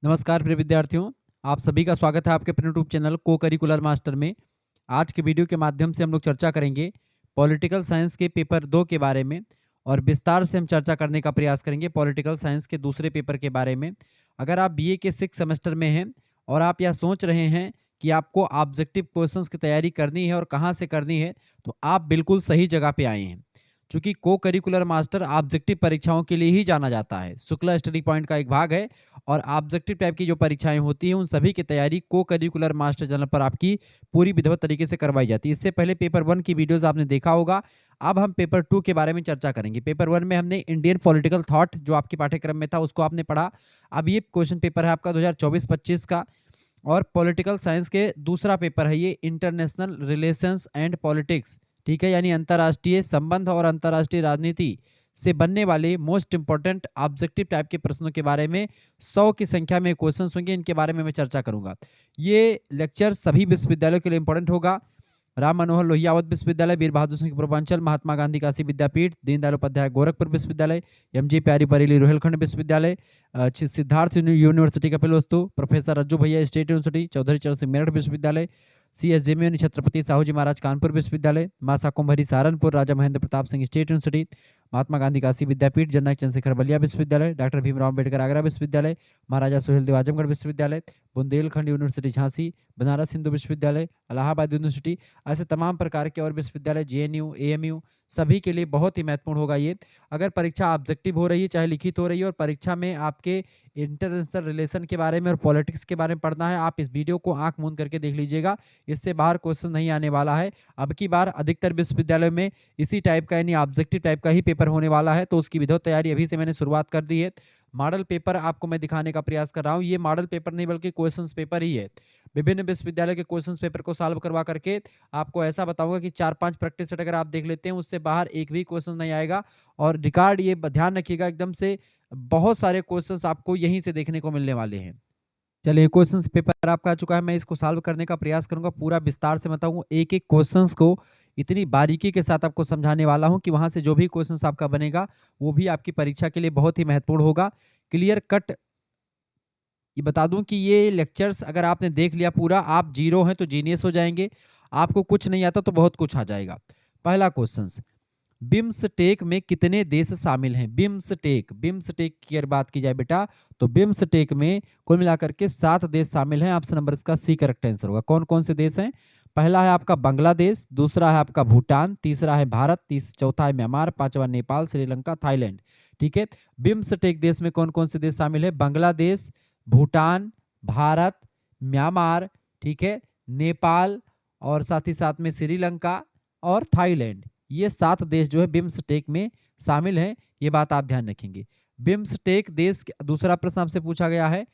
नमस्कार प्रिय विद्यार्थियों, आप सभी का स्वागत है आपके अपने यूट्यूब चैनल को करिकुलर मास्टर में। आज के वीडियो के माध्यम से हम लोग चर्चा करेंगे पॉलिटिकल साइंस के पेपर 2 के बारे में और विस्तार से हम चर्चा करने का प्रयास करेंगे पॉलिटिकल साइंस के दूसरे पेपर के बारे में। अगर आप बीए के 6 सेमेस्टर में हैं और आप यह सोच रहे हैं कि आपको ऑब्जेक्टिव क्वेश्चंस की तैयारी करनी है और कहाँ से करनी है, तो आप बिल्कुल सही जगह पे आए हैं। चूँकि को करिकुलर मास्टर ऑब्जेक्टिव परीक्षाओं के लिए ही जाना जाता है। शुक्ला स्टडी पॉइंट का एक भाग है और ऑब्जेक्टिव टाइप की जो परीक्षाएं होती हैं उन सभी की तैयारी को करिकुलर मास्टर चैनल पर आपकी पूरी विधिवत तरीके से करवाई जाती है। इससे पहले पेपर 1 की वीडियोस आपने देखा होगा। अब हम पेपर 2 के बारे में चर्चा करेंगे। पेपर 1 में हमने इंडियन पॉलिटिकल थॉट जो आपके पाठ्यक्रम में था उसको आपने पढ़ा। अब ये क्वेश्चन पेपर है आपका 2024-25 का और पॉलिटिकल साइंस के दूसरा पेपर है ये इंटरनेशनल रिलेशंस एंड पॉलिटिक्स। ठीक है, यानी अंतर्राष्ट्रीय संबंध और अंतर्राष्ट्रीय राजनीति से बनने वाले मोस्ट इंपॉर्टेंट ऑब्जेक्टिव टाइप के प्रश्नों के बारे में 100 की संख्या में क्वेश्चंस होंगे, इनके बारे में मैं चर्चा करूंगा। ये लेक्चर सभी विश्वविद्यालयों के लिए इंपॉर्टेंट होगा। राम मनोहर लोहियावत विश्वविद्यालय, वीर बहादुर सिंह पूर्वांचल, महात्मा गांधी काशी विद्यापीठ, दीनदयाल उपाध्याय गोरखपुर विश्वविद्यालय, एमजी प्यारी बरेली रोहिलखंड विश्वविद्यालय, सिद्धार्थ यूनिवर्सिटी कपिलवस्तु, प्रोफेसर रज्जू भैया स्टेट यूनिवर्सिटी, चौधरी चरण सिंह मेरठ विश्वविद्यालय, CSJMU छत्रपति साहू जी महाराज कानपुर विश्वविद्यालय, मासा कुंभरी सहारनपुर, राजा महेंद्र प्रताप सिंह स्टेट यूनिवर्सिटी, महात्मा गांधी काशी विद्यापीठ, जननायक चंद्रशेखर बलिया विश्वविद्यालय, डॉक्टर भीमराव अम्बेडकर आगरा विश्वविद्यालय, महाराजा सुहेलदेव आजमगढ़ विश्वविद्यालय, बुंदेलखंड यूनिवर्सिटी झांसी, बनारस हिंदू विश्वविद्यालय, इलाहाबाद यूनिवर्सिटी, ऐसे तमाम प्रकार के और विश्वविद्यालय, JNU, AMU, सभी के लिए बहुत ही महत्वपूर्ण होगा ये। अगर परीक्षा ऑब्जेक्टिव हो रही है, चाहे लिखित हो रही है, और परीक्षा में आपके इंटरनेशनल रिलेशन के बारे में और पॉलिटिक्स के बारे में पढ़ना है, आप इस वीडियो को आंख मूंद करके देख लीजिएगा। इससे बाहर क्वेश्चन नहीं आने वाला है। अब की बार अधिकतर विश्वविद्यालयों में इसी टाइप का यानी ऑब्जेक्टिव टाइप का ही पेपर होने वाला है, तो उसकी विधिवत तैयारी अभी से मैंने शुरुआत कर दी है। मॉडल पेपर आपको मैं दिखाने का प्रयास कर रहा हूँ। ये मॉडल पेपर नहीं बल्कि क्वेश्चंस पेपर ही है। विभिन्न विश्वविद्यालय के क्वेश्चंस पेपर को सॉल्व करवा करके आपको ऐसा बताऊंगा कि 4-5 प्रैक्टिस सेट अगर आप देख लेते हैं उससे बाहर एक भी क्वेश्चन नहीं आएगा। और रिकॉर्ड ये ध्यान रखिएगा एकदम से बहुत सारे क्वेश्चंस आपको यहीं से देखने को मिलने वाले हैं। चलिए, क्वेश्चंस पेपर आपका आ चुका है। मैं इसको सॉल्व करने का प्रयास करूंगा, पूरा विस्तार से बताऊंगा, एक एक क्वेश्चंस को इतनी बारीकी के साथ आपको समझाने वाला हूं कि वहां से जो भी क्वेश्चंस आपका बनेगा वो भी आपकी परीक्षा के लिए बहुत ही महत्वपूर्ण होगा। क्लियर कट ये बता दूं कि ये लेक्चर्स अगर आपने देख लिया पूरा, आप जीरो हैं तो जीनियस हो जाएंगे, आपको कुछ नहीं आता तो बहुत कुछ आ जाएगा। पहला क्वेश्चन, बिम्सटेक में कितने देश शामिल हैं? बिम्सटेक, बिम्सटेक की अगर बात की जाए बेटा, तो बिम्सटेक में कुल मिलाकर के 7 देश शामिल हैं। ऑप्शन नंबर इसका सी करेक्ट आंसर होगा। कौन कौन से देश हैं? पहला है आपका बांग्लादेश, दूसरा है आपका भूटान, तीसरा है भारत, चौथा है म्यांमार, पांचवा नेपाल, श्रीलंका, थाईलैंड। ठीक है, बिम्सटेक देश में कौन कौन से देश शामिल है? बांग्लादेश, भूटान, भारत, म्यांमार, ठीक है, नेपाल और साथ ही साथ में श्रीलंका और थाईलैंड। ये 7 देश जो है बिम्सटेक में शामिल हैं, ये बात आप ध्यान रखेंगे। बिम्सटेक देश, दूसरा प्रश्न आपसे पूछा गया है,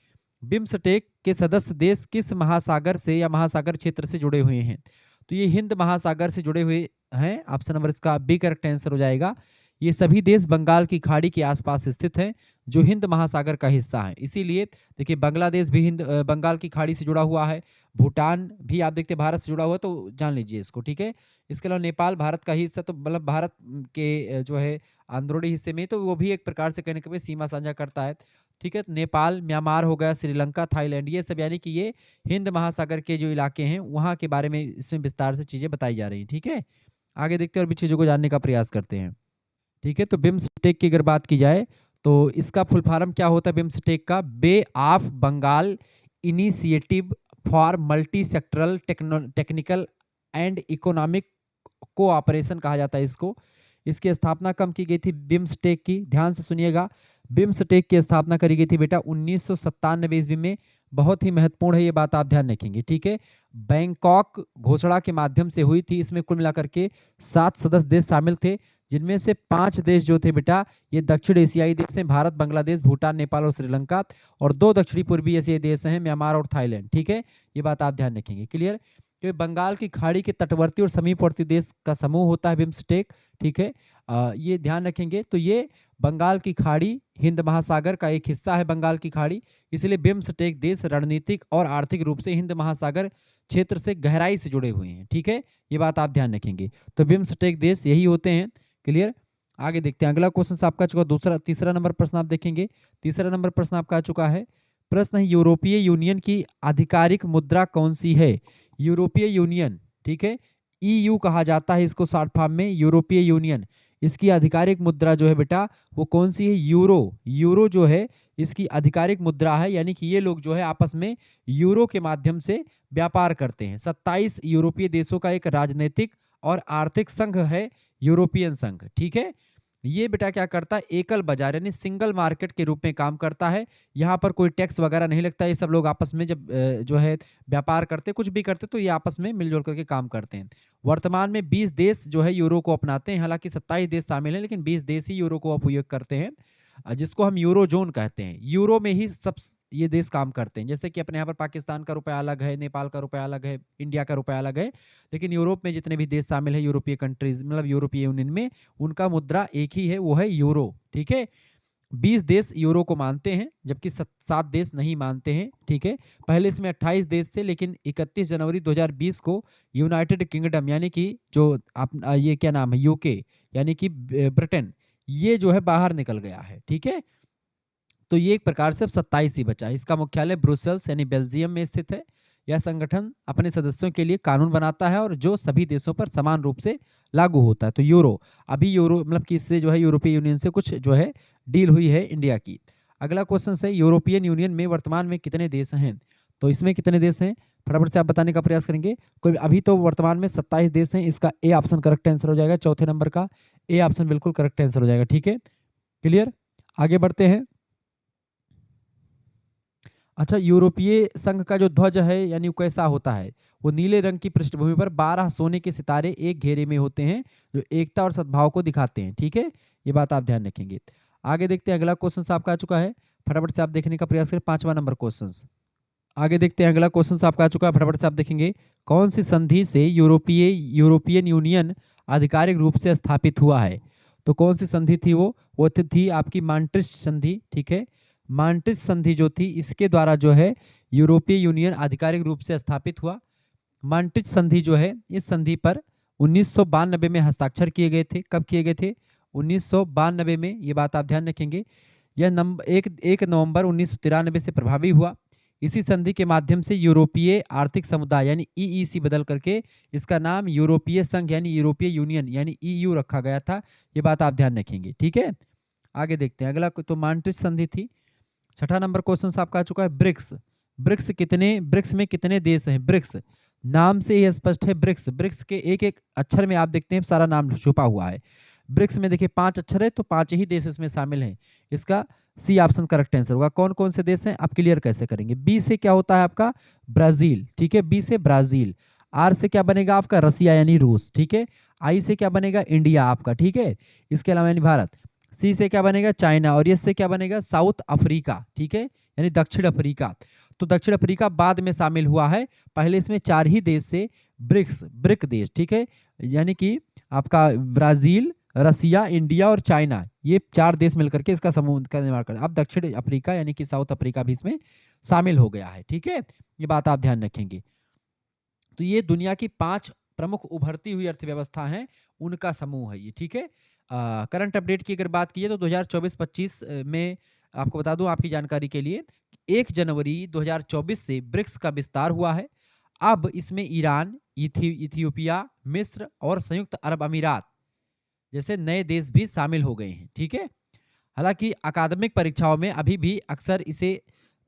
बिम्सटेक के सदस्य देश किस महासागर से या महासागर क्षेत्र से जुड़े हुए हैं? तो ये हिंद महासागर से जुड़े हुए हैं। ऑप्शन नंबर इसका बी करेक्ट आंसर हो जाएगा। ये सभी देश बंगाल की खाड़ी के आसपास स्थित हैं जो हिंद महासागर का हिस्सा है। इसीलिए देखिए, बांग्लादेश भी बंगाल की खाड़ी से जुड़ा हुआ है, भूटान भी आप देखते भारत से जुड़ा हुआ है, तो जान लीजिए इसको। ठीक है, इसके अलावा नेपाल भारत का ही हिस्सा, तो मतलब भारत के जो है अंदरूनी हिस्से में, तो वो भी एक प्रकार से कहने के सीमा साझा करता है। ठीक है, तो नेपाल, म्यांमार हो गया, श्रीलंका, थाईलैंड, ये सब यानी कि ये हिंद महासागर के जो इलाके हैं वहाँ के बारे में इसमें विस्तार से चीज़ें बताई जा रही हैं। ठीक है, आगे देखते हैं और भी चीज़ों को जानने का प्रयास करते हैं। ठीक है, तो बिम्सटेक की अगर बात की जाए तो इसका फुल फॉर्म क्या होता है बिम्सटेक का? Bay of Bengal initiative for multi sectoral technical and economic cooperation कहा जाता है इसको। इसकी स्थापना कब की गई थी बिम्सटेक की? ध्यान से सुनिएगा, बिम्सटेक की स्थापना करी गई थी बेटा 1997 ईस्वी में। बहुत ही महत्वपूर्ण है, ये बात आप ध्यान रखेंगे। ठीक है, बैंकॉक घोषणा के माध्यम से हुई थी। इसमें कुल मिलाकर के 7 सदस्य देश शामिल थे, जिनमें से 5 देश जो थे बेटा ये दक्षिण एशियाई देश हैं, भारत, बांग्लादेश, भूटान, नेपाल और श्रीलंका, और 2 दक्षिणी पूर्वी एशियाई देश हैं, म्यांमार और थाईलैंड। ठीक है, ये बात आप ध्यान रखेंगे। क्लियर? तो बंगाल की खाड़ी के तटवर्ती और समीपवर्ती देश का समूह होता है बिम्सटेक। ठीक है, ये ध्यान रखेंगे। तो ये बंगाल की खाड़ी हिंद महासागर का एक हिस्सा है, बंगाल की खाड़ी, इसलिए बिम्सटेक देश रणनीतिक और आर्थिक रूप से हिंद महासागर क्षेत्र से गहराई से जुड़े हुए हैं। ठीक है, ये बात आप ध्यान रखेंगे। तो बिम्सटेक देश यही होते हैं। क्लियर? आगे देखते हैं, अगला क्वेश्चन आपका चुका तीसरा नंबर प्रश्न आप देखेंगे। तीसरा नंबर प्रश्न आपका आ चुका है, प्रश्न है यूरोपीय यूनियन की आधिकारिक मुद्रा कौन सी है? यूरोपीय यूनियन, ठीक है, ईयू कहा जाता है इसको शॉर्ट फॉर्म में, यूरोपीय यूनियन। इसकी आधिकारिक मुद्रा जो है बेटा वो कौन सी है? यूरो। यूरो जो है इसकी आधिकारिक मुद्रा है, यानी कि ये लोग जो है आपस में यूरो के माध्यम से व्यापार करते हैं। 27 यूरोपीय देशों का एक राजनीतिक और आर्थिक संघ है यूरोपियन संघ, ठीक है। ये बेटा क्या करता है? एकल बाजार यानी सिंगल मार्केट के रूप में काम करता है। यहाँ पर कोई टैक्स वगैरह नहीं लगता। ये सब लोग आपस में जब जो है व्यापार करते, कुछ भी करते, तो ये आपस में मिलजुल करके काम करते हैं। वर्तमान में 20 देश जो है यूरो को अपनाते हैं, हालांकि 27 देश शामिल हैं, लेकिन 20 देश ही यूरो को उपयोग करते हैं, जिसको हम यूरो जोन कहते हैं। यूरो में ही सब ये देश काम करते हैं। जैसे कि अपने यहाँ पर पाकिस्तान का रुपया अलग है, नेपाल का रुपया अलग है, इंडिया का रुपया अलग है, लेकिन यूरोप में जितने भी देश शामिल है यूरोपीय कंट्रीज, मतलब यूरोपीय यूनियन में, उनका मुद्रा एक ही है, वो है यूरो, ठीक है। 20 देश यूरो को मानते हैं, जबकि 7 देश नहीं मानते हैं, ठीक है। पहले इसमें 28 देश थे, लेकिन 31 जनवरी 2020 को यूनाइटेड किंगडम यानी कि जो आप ये क्या नाम है, यूके यानी कि ब्रिटेन, ये जो है बाहर निकल गया है, ठीक है। तो ये एक प्रकार से अब 27 ही बचा है। इसका मुख्यालय ब्रुसेल्स यानी बेल्जियम में स्थित है। यह संगठन अपने सदस्यों के लिए कानून बनाता है और जो सभी देशों पर समान रूप से लागू होता है। तो यूरो, अभी यूरो मतलब कि इससे जो है यूरोपीय यूनियन से कुछ जो है डील हुई है इंडिया की। अगला क्वेश्चन है यूरोपियन यूनियन में वर्तमान में कितने देश हैं? तो इसमें कितने देश हैं फटाफट से आप बताने का प्रयास करेंगे। कोई अभी तो वर्तमान में 27 देश हैं। इसका ए ऑप्शन करेक्ट आंसर हो जाएगा। चौथे नंबर का ए ऑप्शन बिल्कुल करेक्ट आंसर हो जाएगा, ठीक है। क्लियर, आगे बढ़ते हैं। अच्छा, यूरोपीय संघ का जो ध्वज है यानी वो कैसा होता है? वो नीले रंग की पृष्ठभूमि पर 12 सोने के सितारे एक घेरे में होते हैं, जो एकता और सद्भाव को दिखाते हैं, ठीक है। ये बात आप ध्यान रखेंगे। आगे देखते हैं, अगला क्वेश्चन आपका आ चुका है, फटाफट से आप देखने का प्रयास करें। 5वां नंबर क्वेश्चन। आगे देखते हैं, अगला क्वेश्चन आपका आ चुका है, फटाफट से आप देखेंगे। कौन सी संधि से यूरोपियन यूनियन आधिकारिक रूप से स्थापित हुआ है? तो कौन सी संधि थी वो थी आपकी मांट्रिच संधि, ठीक है। मांट्रिच संधि जो थी, इसके द्वारा जो है यूरोपीय यूनियन आधिकारिक रूप से स्थापित हुआ। मांट्रिच संधि जो है, इस संधि पर 1992 में हस्ताक्षर किए गए थे। कब किए गए थे? 1992 में। ये बात आप ध्यान रखेंगे। यह नंबर 1 नवंबर 1993 से प्रभावी हुआ। इसी संधि के माध्यम से यूरोपीय आर्थिक समुदाय यानी ईईसी बदल करके इसका नाम यूरोपीय संघ यानी यूरोपीय यूनियन यानी ईयू रखा गया था। ये बात आप ध्यान रखेंगे, ठीक है। आगे देखते हैं, अगला तो मांट्रिच संधि थी। 6ठा नंबर क्वेश्चन आपका आ चुका है, ब्रिक्स। ब्रिक्स में कितने देश हैं? ब्रिक्स नाम से ही स्पष्ट है। ब्रिक्स ब्रिक्स के एक एक अक्षर में आप देखते हैं सारा नाम छुपा हुआ है। ब्रिक्स में देखिए 5 अक्षर है, तो 5 ही देश इसमें शामिल हैं। इसका सी ऑप्शन करेक्ट आंसर होगा। कौन कौन से देश हैं आप क्लियर कैसे करेंगे? बी से क्या होता है आपका? ब्राजील, ठीक है, बी से ब्राजील। आर से क्या बनेगा आपका? रसिया यानी रूस, ठीक है। आई से क्या बनेगा? इंडिया आपका, ठीक है। इसके अलावा यानी भारत। सी से क्या बनेगा? चाइना। और एस से क्या बनेगा? साउथ अफ्रीका, ठीक है, यानी दक्षिण अफ्रीका। तो दक्षिण अफ्रीका बाद में शामिल हुआ है। पहले इसमें 4 ही देश से ब्रिक देश, ठीक है, यानी कि आपका ब्राजील, रसिया, इंडिया और चाइना, ये 4 देश मिलकर के इसका समूह का निर्माण कर। अब दक्षिण अफ्रीका यानी कि साउथ अफ्रीका भी इसमें शामिल हो गया है, ठीक है। ये बात आप ध्यान रखेंगे। तो ये दुनिया की 5 प्रमुख उभरती हुई अर्थव्यवस्था हैं, उनका समूह है ये, ठीक है। करंट अपडेट की अगर बात की तो 2024-25 में आपको बता दूं आपकी जानकारी के लिए, 1 जनवरी 2024 से ब्रिक्स का विस्तार हुआ है। अब इसमें ईरान, इथियोपिया, मिस्र और संयुक्त अरब अमीरात जैसे नए देश भी शामिल हो गए हैं, ठीक है। हालांकि अकादमिक परीक्षाओं में अभी भी अक्सर इसे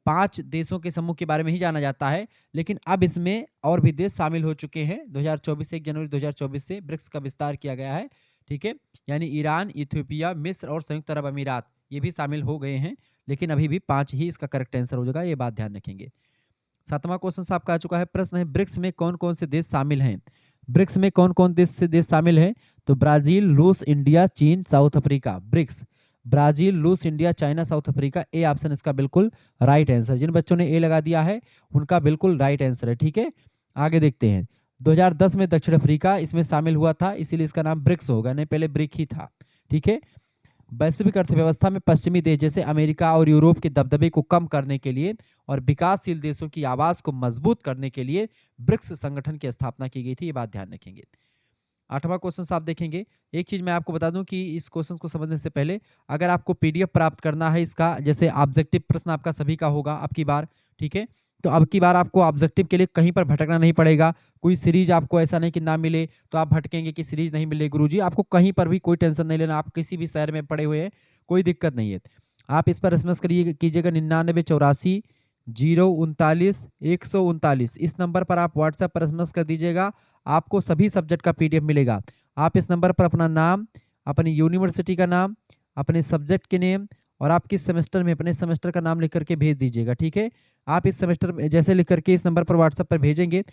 5 देशों के समूह के बारे में ही जाना जाता है, लेकिन अब इसमें और भी देश शामिल हो चुके हैं। 2024 से 1 जनवरी 2024 से ब्रिक्स का विस्तार किया गया है, ठीक है। यानी ईरान, इथियोपिया, मिस्र और संयुक्त अरब अमीरात ये भी शामिल हो गए हैं, लेकिन अभी भी 5 ही इसका करेक्ट आंसर हो जाएगा। ये बात ध्यान रखेंगे। 7वां क्वेश्चन आपका आ चुका है। प्रश्न है, ब्रिक्स में कौन कौन से देश शामिल हैं? ब्रिक्स में कौन कौन देश शामिल हैं? तो ब्राजील, रूस, इंडिया, चीन, साउथ अफ्रीका। ब्रिक्स ब्राजील, रूस, India, China, south Africa. A option इसका बिल्कुल राइट आंसर। जिन बच्चों ने ए लगा दिया है उनका बिल्कुल राइट आंसर है, ठीक है। आगे देखते हैं, 2010 में दक्षिण अफ्रीका इसमें शामिल हुआ था, इसीलिए इसका नाम ब्रिक्स होगा, नहीं पहले ब्रिक ही था, ठीक है। वैश्विक अर्थव्यवस्था में पश्चिमी देश जैसे अमेरिका और यूरोप के दबदबे को कम करने के लिए और विकासशील देशों की आवाज को मजबूत करने के लिए ब्रिक्स संगठन की स्थापना की गई थी। ये बात ध्यान रखेंगे। 8वां क्वेश्चन आप देखेंगे। एक चीज़ मैं आपको बता दूं कि इस क्वेश्चन को समझने से पहले अगर आपको पीडीएफ प्राप्त करना है इसका, जैसे ऑब्जेक्टिव प्रश्न आपका सभी का होगा अब की बार, ठीक है, तो अब की बार आपको ऑब्जेक्टिव के लिए कहीं पर भटकना नहीं पड़ेगा। कोई सीरीज आपको ऐसा नहीं कि ना मिले तो आप भटकेंगे कि सीरीज नहीं मिले गुरुजी, आपको कहीं पर भी कोई टेंशन नहीं लेना, आप किसी भी शहर में पड़े हुए हैं, कोई दिक्कत नहीं है। आप इस पर एसएमएस कीजिएगा 9984 039 139, इस नंबर पर आप व्हाट्सएप पर एसएमएस कर दीजिएगा, आपको सभी सब्जेक्ट का पीडीएफ मिलेगा। आप इस नंबर पर अपना नाम, अपनी यूनिवर्सिटी का नाम, अपने सब्जेक्ट के नेम और आप किस सेमेस्टर में अपने सेमेस्टर का नाम लिख करके भेज दीजिएगा, ठीक है। आप इस सेमेस्टर में जैसे लिख करके इस नंबर पर व्हाट्सएप पर भेजेंगे,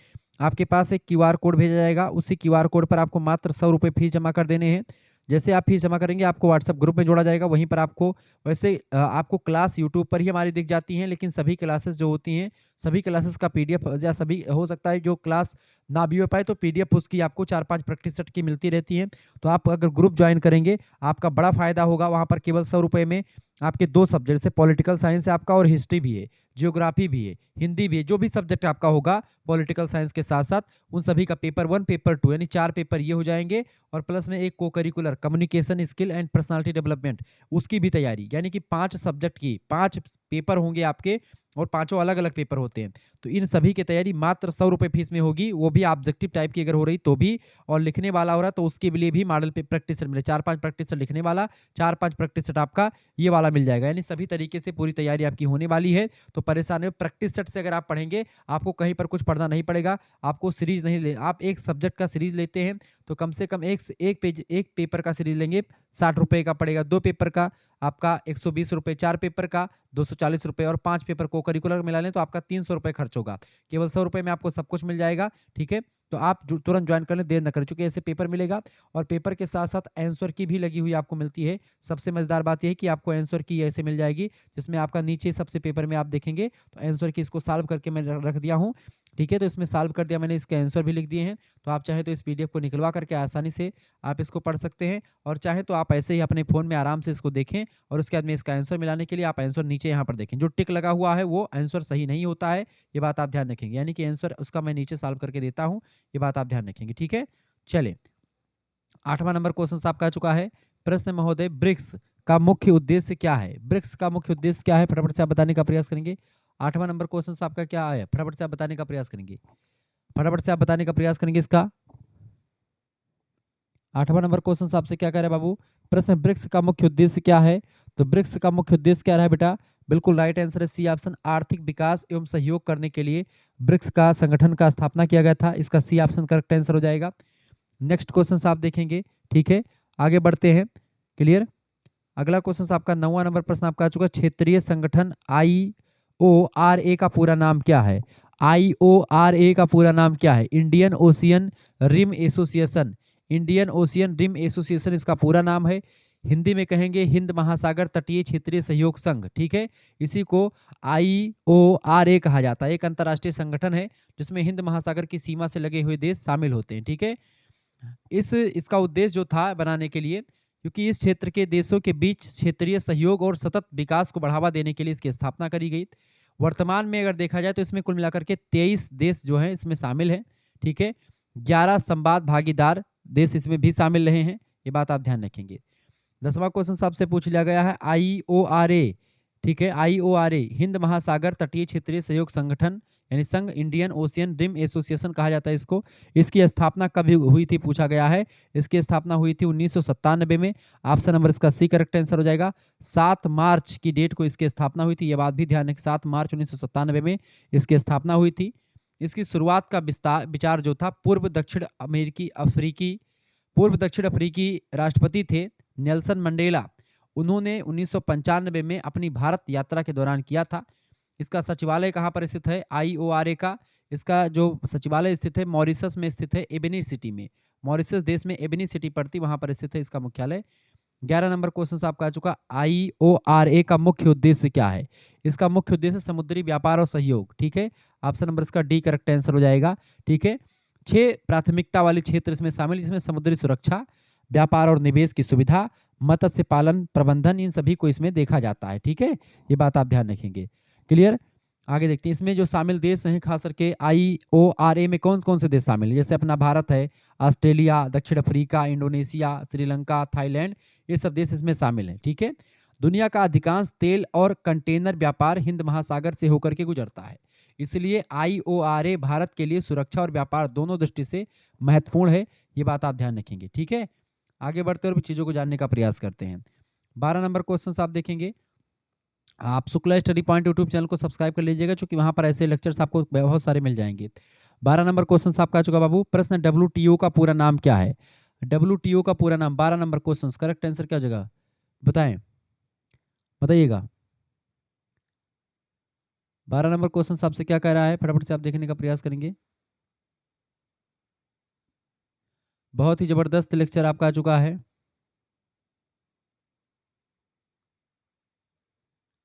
आपके पास एक क्यूआर कोड भेजा जाएगा, उसी क्यूआर कोड पर आपको मात्र 100 रुपये फीस जमा कर देने हैं। जैसे आप फीस जमा करेंगे आपको व्हाट्सएप ग्रुप में जोड़ा जाएगा, वहीं पर आपको वैसे आपको क्लास यूट्यूब पर ही हमारी दिख जाती हैं, लेकिन सभी क्लासेस जो होती हैं, सभी क्लासेस का पीडीएफ या सभी हो सकता है जो क्लास ना भी हो पाए तो पीडीएफ उसकी आपको 4-5 प्रैक्टिस सेट की मिलती रहती है। तो आप अगर ग्रुप ज्वाइन करेंगे आपका बड़ा फायदा होगा, वहाँ पर केवल 100 रुपये में आपके 2 सब्जेक्ट, जैसे पॉलिटिकल साइंस है आपका और हिस्ट्री भी है, जियोग्राफी भी है, हिंदी भी है, जो भी सब्जेक्ट आपका होगा पॉलिटिकल साइंस के साथ साथ उन सभी का पेपर 1 पेपर 2 यानी 4 पेपर ये हो जाएंगे, और प्लस में एक को curricular communication skill and personality development उसकी भी तैयारी, यानी कि 5 सब्जेक्ट की 5 पेपर होंगे आपके और पांचों अलग अलग पेपर होते हैं। तो इन सभी की तैयारी मात्र 100 रुपये फीस में होगी, वो भी ऑब्जेक्टिव टाइप की अगर हो रही तो भी, और लिखने वाला हो रहा तो उसके लिए भी मॉडल पे प्रैक्टिस सेट मिले, 4-5 प्रैक्टिस सेट लिखने वाला, 4-5 प्रैक्टिस सेट आपका ये वाला मिल जाएगा, यानी सभी तरीके से पूरी तैयारी आपकी होने वाली है। तो परेशान है, प्रैक्टिस सेट से अगर आप पढ़ेंगे आपको कहीं पर कुछ पढ़ना नहीं पड़ेगा, आपको सीरीज नहीं ले, आप एक सब्जेक्ट का सीरीज लेते हैं तो कम से कम एक पेपर का सीरीज लेंगे 60 रुपये का पड़ेगा, 2 पेपर का आपका 120 रुपये, 4 पेपर का 240 रुपये और 5 पेपर को करिकुलर मिला लें तो आपका 300 रुपये खर्च होगा। केवल 100 रुपये में आपको सब कुछ मिल जाएगा, ठीक है। तो आप तुरंत ज्वाइन कर लें, देर न करें, चूंकि ऐसे पेपर मिलेगा और पेपर के साथ साथ आंसर की भी लगी हुई आपको मिलती है। सबसे मजेदार बात यह है कि आपको आंसर की ऐसे मिल जाएगी जिसमें आपका नीचे सबसे पेपर में आप देखेंगे तो आंसर की इसको सॉल्व करके मैं रख दिया हूँ, ठीक है। तो इसमें सॉल्व कर दिया मैंने, इसके आंसर भी लिख दिए हैं। तो आप चाहे तो इस पीडीएफ को निकलवा करके आसानी से आप इसको पढ़ सकते हैं, और चाहे तो आप ऐसे ही अपने फ़ोन में आराम से इसको देखें, और उसके बाद में इसका आंसर मिलाने के लिए आप आंसर नीचे यहाँ पर देखें, जो टिक लगा हुआ है वो आंसर सही नहीं होता है, ये बात आप ध्यान रखेंगे, यानी कि आंसर उसका मैं नीचे सॉल्व करके देता हूँ, ये बात आप ध्यान रखेंगे, ठीक है। चलिए 8वां नंबर क्वेश्चन आपका आ चुका है। प्रश्न महोदय, ब्रिक्स का मुख्य उद्देश्य क्या है? ब्रिक्स का मुख्य उद्देश्य क्या है, फटाफट से आप बताने का प्रयास करेंगे। 8वां नंबर क्वेश्चन आपका क्या है, फटाफट से आप बताने का प्रयास करेंगे, फटाफट से आप बताने का प्रयास करेंगे इसका। 8वां नंबर क्वेश्चन आपसे क्या कह रहा है बाबू, प्रश्न ब्रिक्स का मुख्य उद्देश्य क्या है? तो ब्रिक्स का मुख्य उद्देश्य क्या रहा है बेटा? बिल्कुल राइट आंसर है सी ऑप्शन, आर्थिक विकास एवं सहयोग करने के लिए ब्रिक्स का संगठन का स्थापना किया गया था, इसका सी ऑप्शन करेक्ट आंसर हो जाएगा। नेक्स्ट क्वेश्चन आप देखेंगे, ठीक है, आगे बढ़ते हैं, क्लियर। अगला क्वेश्चन आपका 9वां नंबर प्रश्न आपका आ चुका है, क्षेत्रीय संगठन IORA का पूरा नाम क्या है? IORA का पूरा नाम क्या है? Indian Ocean Rim Association, Indian Ocean Rim Association इसका पूरा नाम है। हिंदी में कहेंगे हिंद महासागर तटीय क्षेत्रीय सहयोग संघ, ठीक है। इसी को IORA कहा जाता है, एक अंतर्राष्ट्रीय संगठन है जिसमें हिंद महासागर की सीमा से लगे हुए देश शामिल होते हैं, ठीक है। इसका उद्देश्य जो था बनाने के लिए, क्योंकि इस क्षेत्र के देशों के बीच क्षेत्रीय सहयोग और सतत विकास को बढ़ावा देने के लिए इसकी स्थापना करी गई। वर्तमान में अगर देखा जाए तो इसमें कुल मिलाकर के 23 देश जो हैं इसमें शामिल हैं, ठीक है। 11 संवाद भागीदार देश इसमें भी शामिल रहे हैं, ये बात आप ध्यान रखेंगे। 10वां क्वेश्चन आपसे पूछ लिया गया है IORA, ठीक है, IORA हिंद महासागर तटीय क्षेत्रीय सहयोग संगठन यानी संघ, इंडियन ओशियन रिम एसोसिएशन कहा जाता है इसको। इसकी स्थापना कब हुई थी पूछा गया है, इसकी स्थापना हुई थी 1997 में, ऑप्शन नंबर इसका सी करेक्ट आंसर हो जाएगा। 7 मार्च की डेट को इसकी स्थापना हुई थी, ये बात भी ध्यान रखें, 7 मार्च 1997 में इसकी स्थापना हुई थी। इसकी शुरुआत का विचार जो था पूर्व दक्षिण अफ्रीकी राष्ट्रपति थे नेल्सन मंडेला, उन्होंने 1995 में अपनी भारत यात्रा के दौरान किया था। इसका सचिवालय कहाँ पर स्थित है IORA का? इसका जो सचिवालय स्थित है मॉरिशस में स्थित है, एबेनी सिटी में, मॉरिशस देश में एबेनी सिटी पड़ती वहां पर स्थित है इसका मुख्यालय। 11 नंबर क्वेश्चन आपका आ चुका, IORA का मुख्य उद्देश्य क्या है? इसका मुख्य उद्देश्य समुद्री व्यापार और सहयोग, ठीक है, ऑप्शन नंबर इसका डी करेक्ट आंसर हो जाएगा, ठीक है। 6 प्राथमिकता वाले क्षेत्र इसमें शामिल, इसमें समुद्री सुरक्षा, व्यापार और निवेश की सुविधा, मत्स्य पालन प्रबंधन, इन सभी को इसमें देखा जाता है, ठीक है, ये बात आप ध्यान रखेंगे, क्लियर। आगे देखते हैं इसमें जो शामिल देश हैं, खास करके IORA में कौन कौन से देश शामिल हैं। जैसे अपना भारत है, ऑस्ट्रेलिया, दक्षिण अफ्रीका, इंडोनेशिया, श्रीलंका, थाईलैंड, ये सब देश इसमें शामिल हैं। ठीक है। दुनिया का अधिकांश तेल और कंटेनर व्यापार हिंद महासागर से होकर के गुजरता है, इसलिए IORA भारत के लिए सुरक्षा और व्यापार दोनों दृष्टि से महत्वपूर्ण है। ये बात आप ध्यान रखेंगे। ठीक है। आगे बढ़ते हुए चीज़ों को जानने का प्रयास करते हैं। 12 नंबर क्वेश्चन आप देखेंगे। आप Shukla study point YouTube channel को सब्सक्राइब कर लीजिएगा, क्योंकि वहाँ पर ऐसे लेक्चर्स आपको बहुत सारे मिल जाएंगे। 12 नंबर क्वेश्चन आपका आ चुका बाबू। प्रश्न, WTO का पूरा नाम क्या है? WTO का पूरा नाम, 12 नंबर क्वेश्चन, करेक्ट आंसर क्या हो जाएगा बताएं, बताइएगा। 12 नंबर क्वेश्चन आपसे क्या कह रहा है, फटाफट से आप देखने का प्रयास करेंगे। बहुत ही जबरदस्त लेक्चर आपका आ चुका है,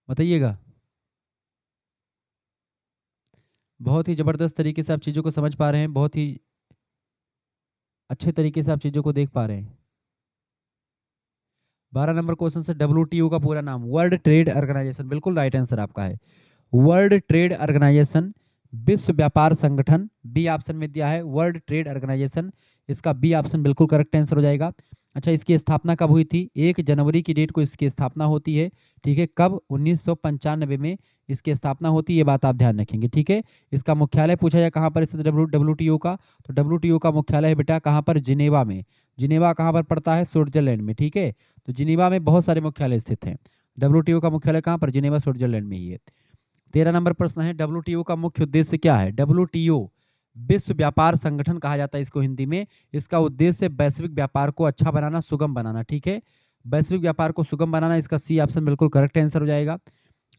बताइएगा। बहुत ही ज़बरदस्त तरीके से आप चीज़ों को समझ पा रहे हैं, बहुत ही अच्छे तरीके से आप चीज़ों को देख पा रहे हैं। 12 नंबर क्वेश्चन से, WTO का पूरा नाम, वर्ल्ड ट्रेड ऑर्गेनाइजेशन, बिल्कुल राइट आंसर आपका है। वर्ल्ड ट्रेड ऑर्गेनाइजेशन, विश्व व्यापार संगठन, बी ऑप्शन में दिया है वर्ल्ड ट्रेड ऑर्गेनाइजेशन, इसका बी ऑप्शन बिल्कुल करेक्ट आंसर हो जाएगा। अच्छा, इसकी स्थापना कब हुई थी? 1 जनवरी की डेट को इसकी स्थापना होती है। ठीक है, कब? 1995 में इसकी स्थापना होती है, ये बात आप ध्यान रखेंगे। ठीक है। इसका मुख्यालय पूछा जाए कहाँ पर स्थित WTO का, तो WTO का मुख्यालय है बेटा कहाँ पर? जिनेवा में। जिनेवा कहाँ पर पड़ता है? स्विट्जरलैंड में। ठीक है, तो जिनेवा में बहुत सारे मुख्यालय स्थित हैं। WTO का मुख्यालय कहाँ पर? जिनेवा, स्विट्जरलैंड में ही है। 13 नंबर प्रश्न है, WTO का मुख्य उद्देश्य क्या है? WTO विश्व व्यापार संगठन कहा जाता है इसको हिंदी में। इसका उद्देश्य वैश्विक व्यापार को अच्छा बनाना, सुगम बनाना। ठीक है, वैश्विक व्यापार को सुगम बनाना, इसका सी ऑप्शन बिल्कुल करेक्ट आंसर हो जाएगा।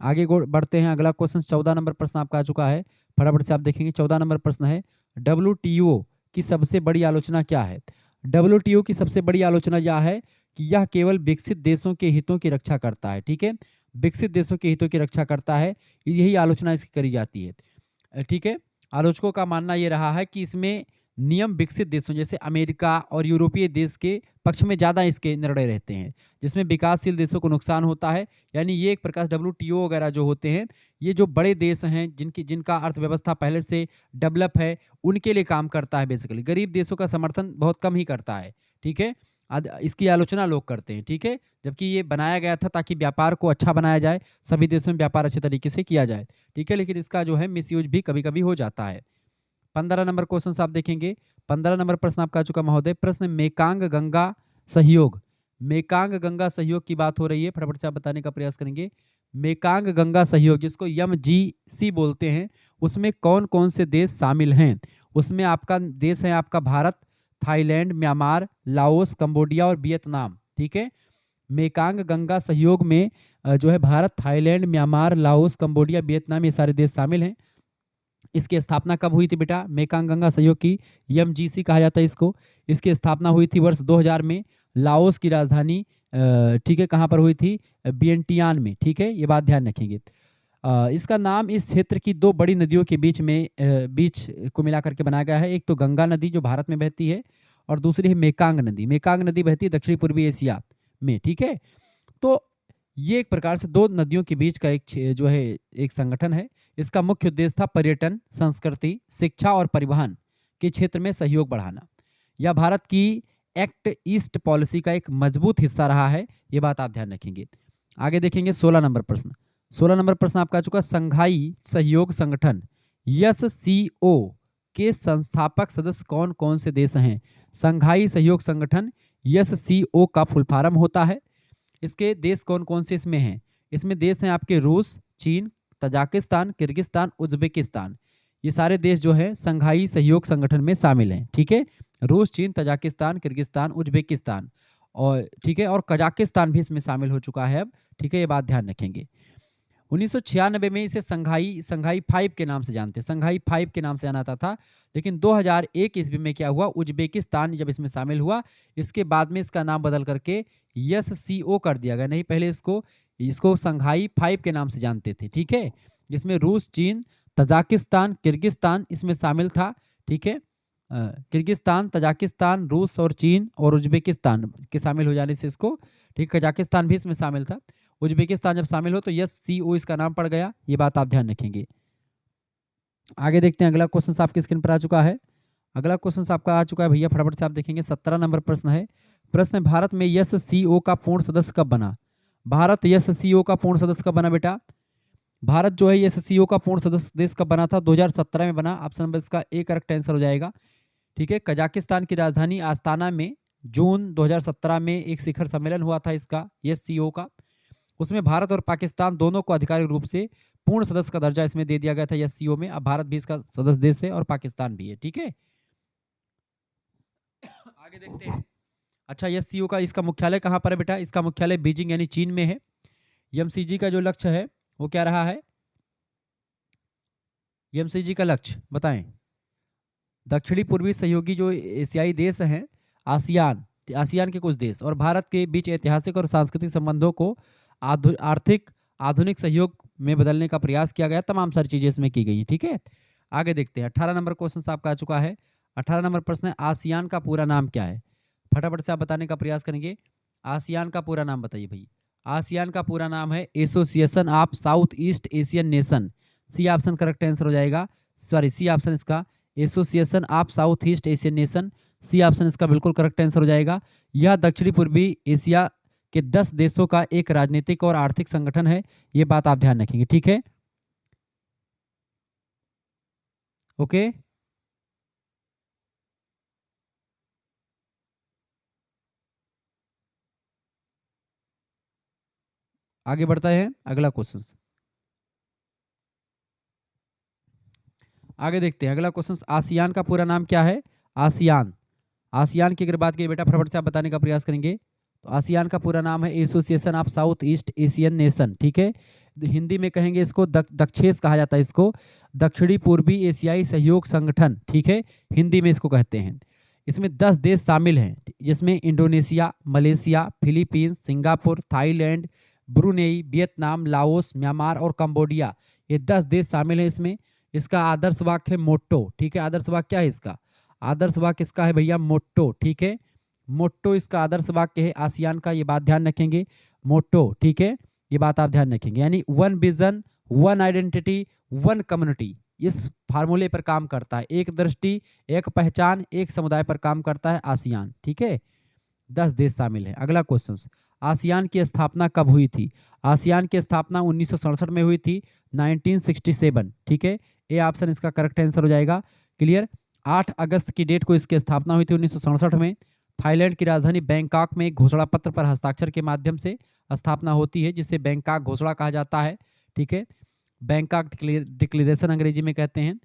आगे बढ़ते हैं, अगला क्वेश्चन 14 नंबर प्रश्न आपका आ चुका है, फटाफट से आप देखेंगे। 14 नंबर प्रश्न है, WTO की सबसे बड़ी आलोचना क्या है? WTO की सबसे बड़ी आलोचना यह है कि यह केवल विकसित देशों के हितों की रक्षा करता है। ठीक है, विकसित देशों के हितों की रक्षा करता है, यही आलोचना इसकी करी जाती है। ठीक है, आलोचकों का मानना यह रहा है कि इसमें नियम विकसित देशों जैसे अमेरिका और यूरोपीय देश के पक्ष में ज़्यादा इसके निर्णय रहते हैं, जिसमें विकासशील देशों को नुकसान होता है। यानी ये एक प्रकार WTO वगैरह जो होते हैं, ये जो बड़े देश हैं जिनका अर्थव्यवस्था पहले से डेवलप है, उनके लिए काम करता है। बेसिकली गरीब देशों का समर्थन बहुत कम ही करता है। ठीक है, इसकी आलोचना लोग करते हैं। ठीक है, जबकि ये बनाया गया था ताकि व्यापार को अच्छा बनाया जाए, सभी देशों में व्यापार अच्छे तरीके से किया जाए। ठीक है, लेकिन इसका जो है मिसयूज भी कभी कभी हो जाता है। 15 नंबर क्वेश्चन आप देखेंगे। 15 नंबर प्रश्न आपका आ चुका महोदय। प्रश्न, मेकांग गंगा सहयोग, मेकांग गंगा सहयोग की बात हो रही है, फटाफट से आप बताने का प्रयास करेंगे। मेकांग गंगा सहयोग जिसको MGC बोलते हैं, उसमें कौन कौन से देश शामिल हैं? उसमें आपका देश है आपका Bharat, Thailand, Myanmar, Laos, Cambodia और वियतनाम। ठीक है, मेकांग गंगा सहयोग में जो है Bharat, Thailand, Myanmar, Laos, Cambodia, Vietnam, ये सारे देश शामिल हैं। इसकी स्थापना कब हुई थी बेटा? मेकांग गंगा सहयोग की, MGC कहा जाता है इसको। इसकी स्थापना हुई थी वर्ष 2000 में, लाओस की राजधानी ठीक है कहाँ पर हुई थी? वियंटियान में। ठीक है, ये बात ध्यान रखेंगे। इसका नाम इस क्षेत्र की दो बड़ी नदियों के बीच को मिला करके बनाया गया है। एक तो गंगा नदी जो भारत में बहती है, और दूसरी है मेकांग नदी। मेकांग नदी बहती है दक्षिण पूर्वी एशिया में। ठीक है, तो ये एक प्रकार से दो नदियों के बीच का जो है एक संगठन है। इसका मुख्य उद्देश्य था पर्यटन, संस्कृति, शिक्षा और परिवहन के क्षेत्र में सहयोग बढ़ाना। यह भारत की एक्ट ईस्ट पॉलिसी का एक मजबूत हिस्सा रहा है, ये बात आप ध्यान रखेंगे। आगे देखेंगे 16 नंबर प्रश्न। 16 नंबर प्रश्न आपका आ चुका, संघाई सहयोग संगठन SCO के संस्थापक सदस्य कौन कौन से देश हैं? संघाई सहयोग संगठन SCO का फुल फॉर्म होता है। इसके देश कौन कौन से इसमें हैं? इसमें देश हैं आपके रूस, चीन, तजाकिस्तान, किर्गिस्तान, उज्बेकिस्तान। ये सारे देश जो है संघाई सहयोग संगठन में शामिल हैं। ठीक है, रूस, चीन, तजाकिस्तान, किर्गिस्तान, उज्बेकिस्तान, और ठीक है, और कजाकिस्तान भी इसमें शामिल हो चुका है अब। ठीक है, ये बात ध्यान रखेंगे। 1996 में इसे संघाई संघाई 5 के नाम से जानते हैं, संघाई 5 के नाम से जाना जाता था। लेकिन 2001 ईस्वी में क्या हुआ? उज्बेकिस्तान जब इसमें शामिल हुआ, इसके बाद में इसका नाम बदल करके SCO कर दिया गया। नहीं, पहले इसको इसको संघाई 5 के नाम से जानते थे। ठीक है, जिसमें रूस, चीन, तजाकिस्तान, किर्गिस्तान इसमें शामिल था। ठीक है, किर्गिस्तान, तजाकिस्तान, रूस और चीन और उज्बेकिस्तान के शामिल हो जाने से इसको, ठीक, कजाकिस्तान भी इसमें शामिल था। उज्बेकिस्तान जब शामिल हो तो SCO इसका नाम पड़ गया, ये बात आप ध्यान रखेंगे। आगे देखते हैं, अगला क्वेश्चन आपकी स्क्रीन पर आ चुका है। अगला क्वेश्चन आपका आ चुका है भैया, फटाफट से आप देखेंगे। 17 नंबर प्रश्न है। प्रश्न है, भारत में यस सीओ का पूर्ण सदस्य कब बना? भारत यस सीओ का पूर्ण सदस्य कब बना बेटा? भारत जो है यस सीओ का पूर्ण सदस्य देश कब बना था? 2017 में बना। ऑप्शन नंबर इसका ए करेक्ट आंसर हो जाएगा। ठीक है, कजाकिस्तान की राजधानी आस्ताना में जून 2017 में एक शिखर सम्मेलन हुआ था इसका, यस सीओ का। उसमें भारत और पाकिस्तान दोनों को आधिकारिक रूप से पूर्ण सदस्य का दर्जा इसमें दे दिया गया था यस सीओ में। अब भारत भी इसका सदस्य देश है और पाकिस्तान भी है। ठीक है, आगे देखते हैं। अच्छा, यस सीओ का इसका मुख्यालय कहाँ पर है बेटा? इसका मुख्यालय बीजिंग यानी चीन में है। एमसीजी का जो लक्ष्य है वो क्या रहा है? एमसीजी का लक्ष्य बताएं। दक्षिणी पूर्वी सहयोगी जो एशियाई देश हैं, आसियान, आसियान के कुछ देश और भारत के बीच ऐतिहासिक और सांस्कृतिक संबंधों को आर्थिक आधुनिक सहयोग में बदलने का प्रयास किया गया। तमाम सारी चीजें इसमें की गई हैं। ठीक है, आगे देखते हैं। 18 नंबर क्वेश्चन आपका आ चुका है। 18 नंबर प्रश्न है, आसियान का पूरा नाम क्या है? फटाफट से आप बताने का प्रयास करेंगे। आसियान का पूरा नाम बताइए भाई। आसियान का पूरा नाम है Association of South East Asian Nation. C option correct answer हो जाएगा। सॉरी, सी ऑप्शन इसका Association of South East Asian Nation. C option इसका बिल्कुल करेक्ट आंसर हो जाएगा। यह दक्षिणी पूर्वी एशिया के 10 देशों का एक राजनीतिक और आर्थिक संगठन है। ये बात आप ध्यान रखेंगे। ठीक है, ओके, आगे बढ़ता है अगला क्वेश्चन। आगे देखते हैं अगला क्वेश्चन। आसियान का पूरा नाम क्या है? आसियान, आसियान की अगर बात की बेटा, फटाफट से आप बताने का प्रयास करेंगे। तो आसियान का पूरा नाम है Association of South East Asian nation. ठीक है, हिंदी में कहेंगे इसको दक्षेस कहा जाता है, इसको दक्षिणी पूर्वी एशियाई सहयोग संगठन। ठीक है, हिंदी में इसको कहते हैं। इसमें 10 देश शामिल हैं, जिसमें Indonesia, Malaysia, Philippines, Singapore, Thailand, Brunei, Vietnam, Laos, Myanmar और कंबोडिया। ये 10 देश शामिल हैं इसमें। इसका आदर्श वाक्य है मोट्टो। ठीक है, आदर्श वाक्य क्या है इसका? आदर्श वाक्य इसका है भैया मोट्टो। ठीक है, मोट्टो इसका आदर्श वाक्य है आसियान का, ये बात ध्यान रखेंगे। मोट्टो, ठीक है, ये बात आप ध्यान रखेंगे। यानी one vision, one identity, one community, इस फार्मूले पर काम करता है। एक दृष्टि, एक पहचान, एक समुदाय पर काम करता है आसियान। ठीक है, 10 देश शामिल है। अगला क्वेश्चन, आसियान की स्थापना कब हुई थी? आसियान की स्थापना 1967 में हुई थी, 1967। ठीक है, ए ऑप्शन इसका करेक्ट आंसर हो जाएगा। क्लियर, 8 अगस्त की डेट को इसकी स्थापना हुई थी 1967 में। थाईलैंड की राजधानी बैंकॉक में एक घोषणा पत्र पर हस्ताक्षर के माध्यम से स्थापना होती है, जिसे बैंकॉक घोषणा कहा जाता है। ठीक है, बैंकॉक डिक्लेरेशन अंग्रेजी में कहते हैं।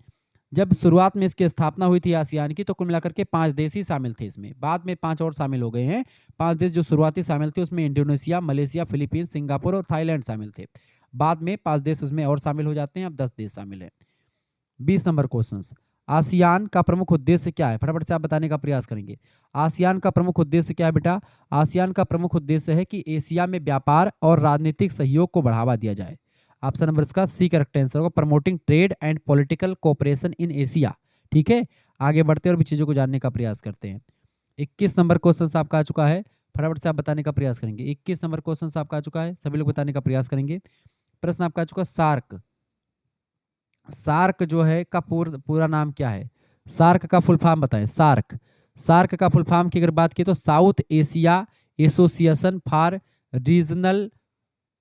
जब शुरुआत में इसकी स्थापना हुई थी आसियान की, तो कुल मिलाकर के 5 देश ही शामिल थे इसमें। बाद में 5 और शामिल हो गए हैं। 5 देश जो शुरुआती शामिल थे उसमें इंडोनेशिया, मलेशिया, फिलीपींस, सिंगापुर और थाईलैंड शामिल थे। बाद में 5 देश उसमें और शामिल हो जाते हैं। अब 10 देश शामिल है। 20 नंबर क्वेश्चन, आसियान का प्रमुख उद्देश्य क्या है? फटाफट से आप बताने का प्रयास करेंगे। आसियान का प्रमुख उद्देश्य क्या है बेटा? आसियान का प्रमुख उद्देश्य है कि एशिया में व्यापार और राजनीतिक सहयोग को बढ़ावा दिया जाए। ऑप्शन नंबर इसका सी करेक्ट आंसर होगा, promoting trade and political cooperation in Asia. ठीक है, आगे बढ़ते और भी चीज़ों को जानने का प्रयास करते हैं। 21 नंबर क्वेश्चन आपका आ चुका है। फटाफट से आप बताने का प्रयास करेंगे। 21 नंबर क्वेश्चन आपका आ चुका है, सभी लोग बताने का प्रयास करेंगे। प्रश्न आपका आ चुका है, सार्क। सार्क जो है का पूरा नाम क्या है? सार्क का फुल फॉर्म बताएं। सार्क, सार्क का फुल फॉर्म की अगर बात की तो south Asia association for regional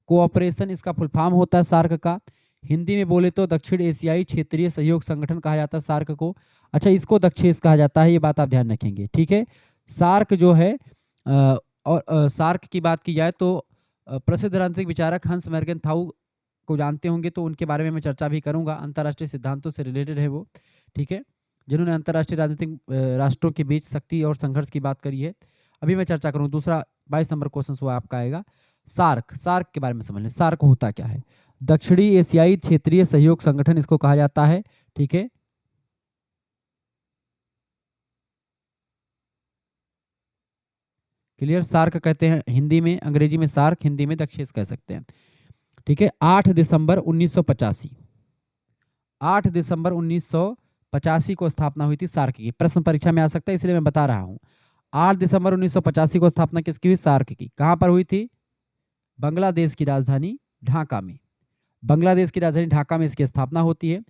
cooperation इसका फुल फॉर्म होता है सार्क का। हिंदी में बोले तो दक्षिण एशियाई क्षेत्रीय सहयोग संगठन कहा जाता है सार्क को। अच्छा, इसको दक्षेस कहा जाता है, ये बात आप ध्यान रखेंगे। ठीक है, सार्क जो है और सार्क की बात की जाए तो प्रसिद्ध राजनीतिक विचारक हंस मर्गेनथाउ को जानते होंगे, तो उनके बारे में मैं चर्चा भी करूंगा। अंतर्राष्ट्रीय सिद्धांतों से रिलेटेड है वो। ठीक है, जिन्होंने अंतर्राष्ट्रीय राजनीतिक राष्ट्रों के बीच शक्ति और संघर्ष की बात करी है। अभी मैं चर्चा करूँ दूसरा 22 नंबर क्वेश्चन वो आपका आएगा। सार्क, सार्क के बारे में समझ लें। सार्क होता क्या है? दक्षिणी एशियाई क्षेत्रीय सहयोग संगठन इसको कहा जाता है। ठीक है, क्लियर, सार्क कहते हैं हिंदी में, अंग्रेजी में सार्क, हिंदी में दक्षेस कह सकते हैं। ठीक है, 8 दिसंबर 1985, 8 दिसंबर 1985 को स्थापना हुई थी सार्क की। प्रश्न परीक्षा में आ सकता है, इसलिए मैं बता रहा हूँ। 8 दिसंबर 1985 को स्थापना किसकी हुई? सार्क की। कहाँ पर हुई थी? बांग्लादेश की राजधानी ढाका में। बांग्लादेश की राजधानी ढाका में इसकी स्थापना होती है।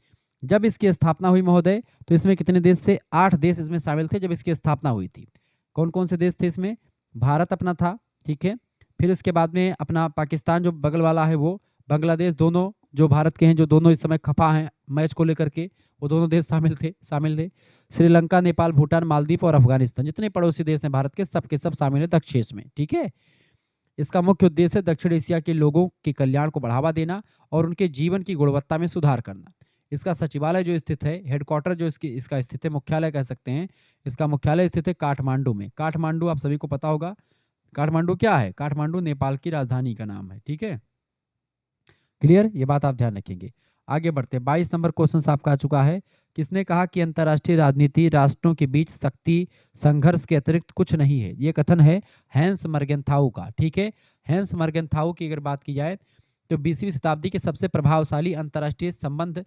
जब इसकी स्थापना हुई महोदय, तो इसमें कितने देश थे? 8 देश इसमें शामिल थे जब इसकी स्थापना हुई थी। कौन कौन से देश थे इसमें? भारत अपना था, ठीक है। फिर उसके बाद में अपना पाकिस्तान जो बगल वाला है वो, बांग्लादेश, दोनों जो भारत के हैं, जो दोनों इस समय खफा हैं मैच को लेकर के, वो दोनों देश शामिल थे। श्रीलंका, नेपाल, भूटान, मालदीव और अफगानिस्तान, जितने पड़ोसी देश हैं भारत के सब शामिल हैं दक्षेश में, ठीक है। इसका मुख्य उद्देश्य दक्षिण एशिया के लोगों के कल्याण को बढ़ावा देना और उनके जीवन की गुणवत्ता में सुधार करना। इसका सचिवालय जो स्थित है, हेडक्वार्टर जो इसका स्थित है, मुख्यालय कह सकते हैं, इसका मुख्यालय स्थित है काठमांडू में। काठमांडू आप सभी को पता होगा। काठमांडू क्या है? काठमांडू नेपाल की राजधानी का नाम है, ठीक है। क्लियर? ये बात आप ध्यान रखेंगे। आगे बढ़ते हैं। 22 नंबर क्वेश्चन आपका आ चुका है। किसने कहा कि अंतर्राष्ट्रीय राजनीति राष्ट्रों के बीच शक्ति संघर्ष के अतिरिक्त कुछ नहीं है? ये कथन है हैंस मर्गेंथाउ का, ठीक है। हैंस मर्गेंथाउ की अगर बात की जाए तो 20वीं शताब्दी के सबसे प्रभावशाली अंतर्राष्ट्रीय संबंध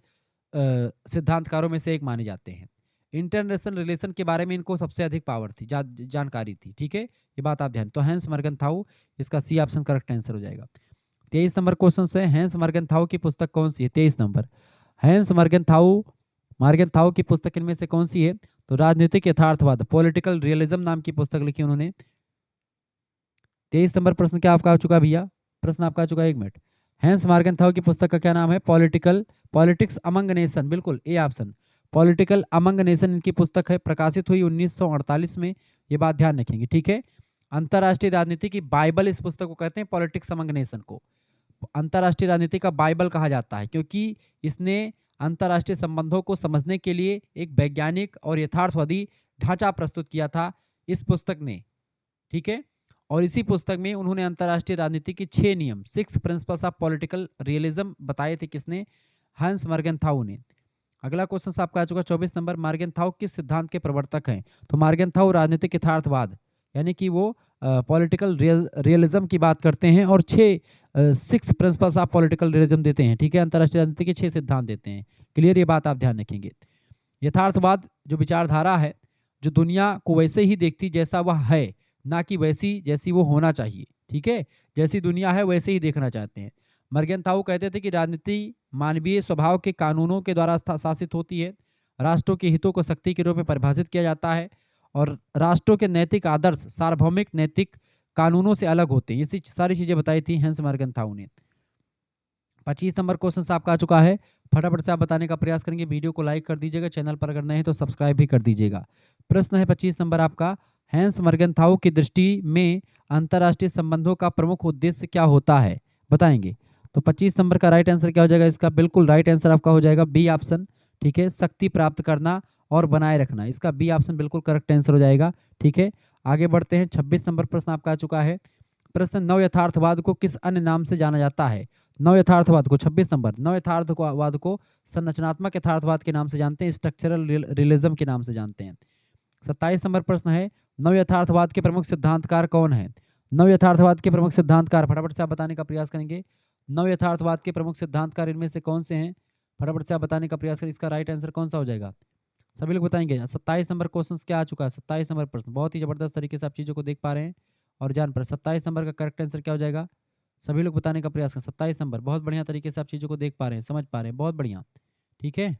सिद्धांतकारों में से एक माने जाते हैं। इंटरनेशनल रिलेशन के बारे में इनको सबसे अधिक पावर थी, जानकारी थी, ठीक है। ये बात आप ध्यान। तो हैंस मर्गेंथाउ, इसका सी ऑप्शन करेक्ट आंसर हो जाएगा। 23 नंबर क्वेश्चन है, हैंस मर्गेंथाउ की पुस्तक कौन सी है? 23 नंबर, हैंस मर्गेंथाउ की पुस्तक इनमें से कौन सी है? तो राजनीतिक यथार्थवाद, पॉलिटिकल रियलिज्म नाम की पुस्तक लिखी उन्होंने। 23 नंबर प्रश्न क्या आपका आ चुका है भैया? प्रश्न आपका आ चुका है, 1 मिनट। हैंस मर्गेंथाउ की पुस्तक का क्या नाम है? पॉलिटिक्स अमंग नेशन, बिल्कुल A option, political among nation इनकी पुस्तक है। प्रकाशित हुई 1948 में, ये बात ध्यान रखेंगे, ठीक है। अंतर्राष्ट्रीय राजनीति की बाइबल इस पुस्तक को कहते हैं, पॉलिटिक्स अमंग नेशन को अंतर्राष्ट्रीय राजनीति का बाइबल कहा जाता है, क्योंकि इसने अंतर्राष्ट्रीय संबंधों को समझने के लिए एक वैज्ञानिक और यथार्थवादी ढांचा प्रस्तुत किया था इस पुस्तक ने, ठीक है। और इसी पुस्तक में उन्होंने अंतर्राष्ट्रीय राजनीति के 6 नियम, 6 प्रिंसिपल्स ऑफ पॉलिटिकल रियलिज्म बताए थे। किसने? हंस मर्गेंथाउ ने। अगला क्वेश्चन आपका आ चुका 24 नंबर, मर्गेंथाउ किस सिद्धांत के प्रवर्तक हैं? तो मर्गेंथाउ राजनीतिक यथार्थवाद, यानी कि वो पॉलिटिकल रियलिज्म की बात करते हैं और 6 प्रिंसिपल्स ऑफ पॉलिटिकल रियलिज्म देते हैं, ठीक है। अंतर्राष्ट्रीय राजनीति के 6 सिद्धांत देते हैं। क्लियर? ये बात आप ध्यान रखेंगे। यथार्थवाद जो विचारधारा है, जो दुनिया को वैसे ही देखती जैसा वह है, ना कि वैसी जैसी वो होना चाहिए, ठीक है। जैसी दुनिया है वैसे ही देखना चाहते हैं। मर्गेंथाउ कहते थे कि राजनीति मानवीय स्वभाव के कानूनों के द्वारा शासित होती है, राष्ट्रों के हितों को शक्ति के रूप में परिभाषित किया जाता है और राष्ट्रों के नैतिक आदर्श सार्वभौमिक नैतिक कानूनों से अलग होते हैं। ये सारी चीजें बताई थी हैंस मर्गेंथाउ ने। 25 नंबर क्वेश्चन आपका आ चुका है, फटाफट से आप बताने का प्रयास करेंगे। वीडियो को लाइक कर दीजिएगा, चैनल पर अगर नए हैं तो सब्सक्राइब भी कर दीजिएगा। प्रश्न है 25 नंबर आपका, हैंस मर्गेंथाउ की दृष्टि में अंतर्राष्ट्रीय संबंधों का प्रमुख उद्देश्य क्या होता है? बताएंगे। तो 25 नंबर का राइट आंसर क्या हो जाएगा? इसका बिल्कुल राइट आंसर आपका हो जाएगा बी ऑप्शन, ठीक है। शक्ति प्राप्त करना और बनाए रखना, इसका बी ऑप्शन बिल्कुल करेक्ट आंसर हो जाएगा, ठीक है। आगे बढ़ते हैं। 26 नंबर प्रश्न आपका आ चुका है। प्रश्न, नव यथार्थवाद को किस अन्य नाम से जाना जाता है? नव यथार्थवाद को 26 नंबर, नव यथार्थवाद को संरचनात्मक यथार्थवाद के नाम से जानते हैं, स्ट्रक्चरल रियलिज्म के नाम से जानते हैं। 27 नंबर प्रश्न है, नव यथार्थवाद के प्रमुख सिद्धांतकार कौन है? नव यथार्थवाद के प्रमुख सिद्धांतकार फटाफट से आप बताने का प्रयास करेंगे। नव यथार्थवाद के प्रमुख सिद्धांतकार इनमें से कौन से हैं? फटाफट से आप बताने का प्रयास करें। इसका राइट आंसर कौन सा हो जाएगा? सभी लोग बताएंगे। 27 नंबर क्वेश्चन क्या आ चुका है? 27 नंबर प्रश्न बहुत ही जबरदस्त तरीके से आप चीजों को देख पा रहे हैं और जान पर 27 नंबर का करेक्ट आंसर क्या हो जाएगा? सभी लोग बताने का प्रयास करें। 27 नंबर, बहुत बढ़िया तरीके से आप चीजों को देख पा रहे हैं, समझ पा रहे हैं, बहुत बढ़िया, ठीक है।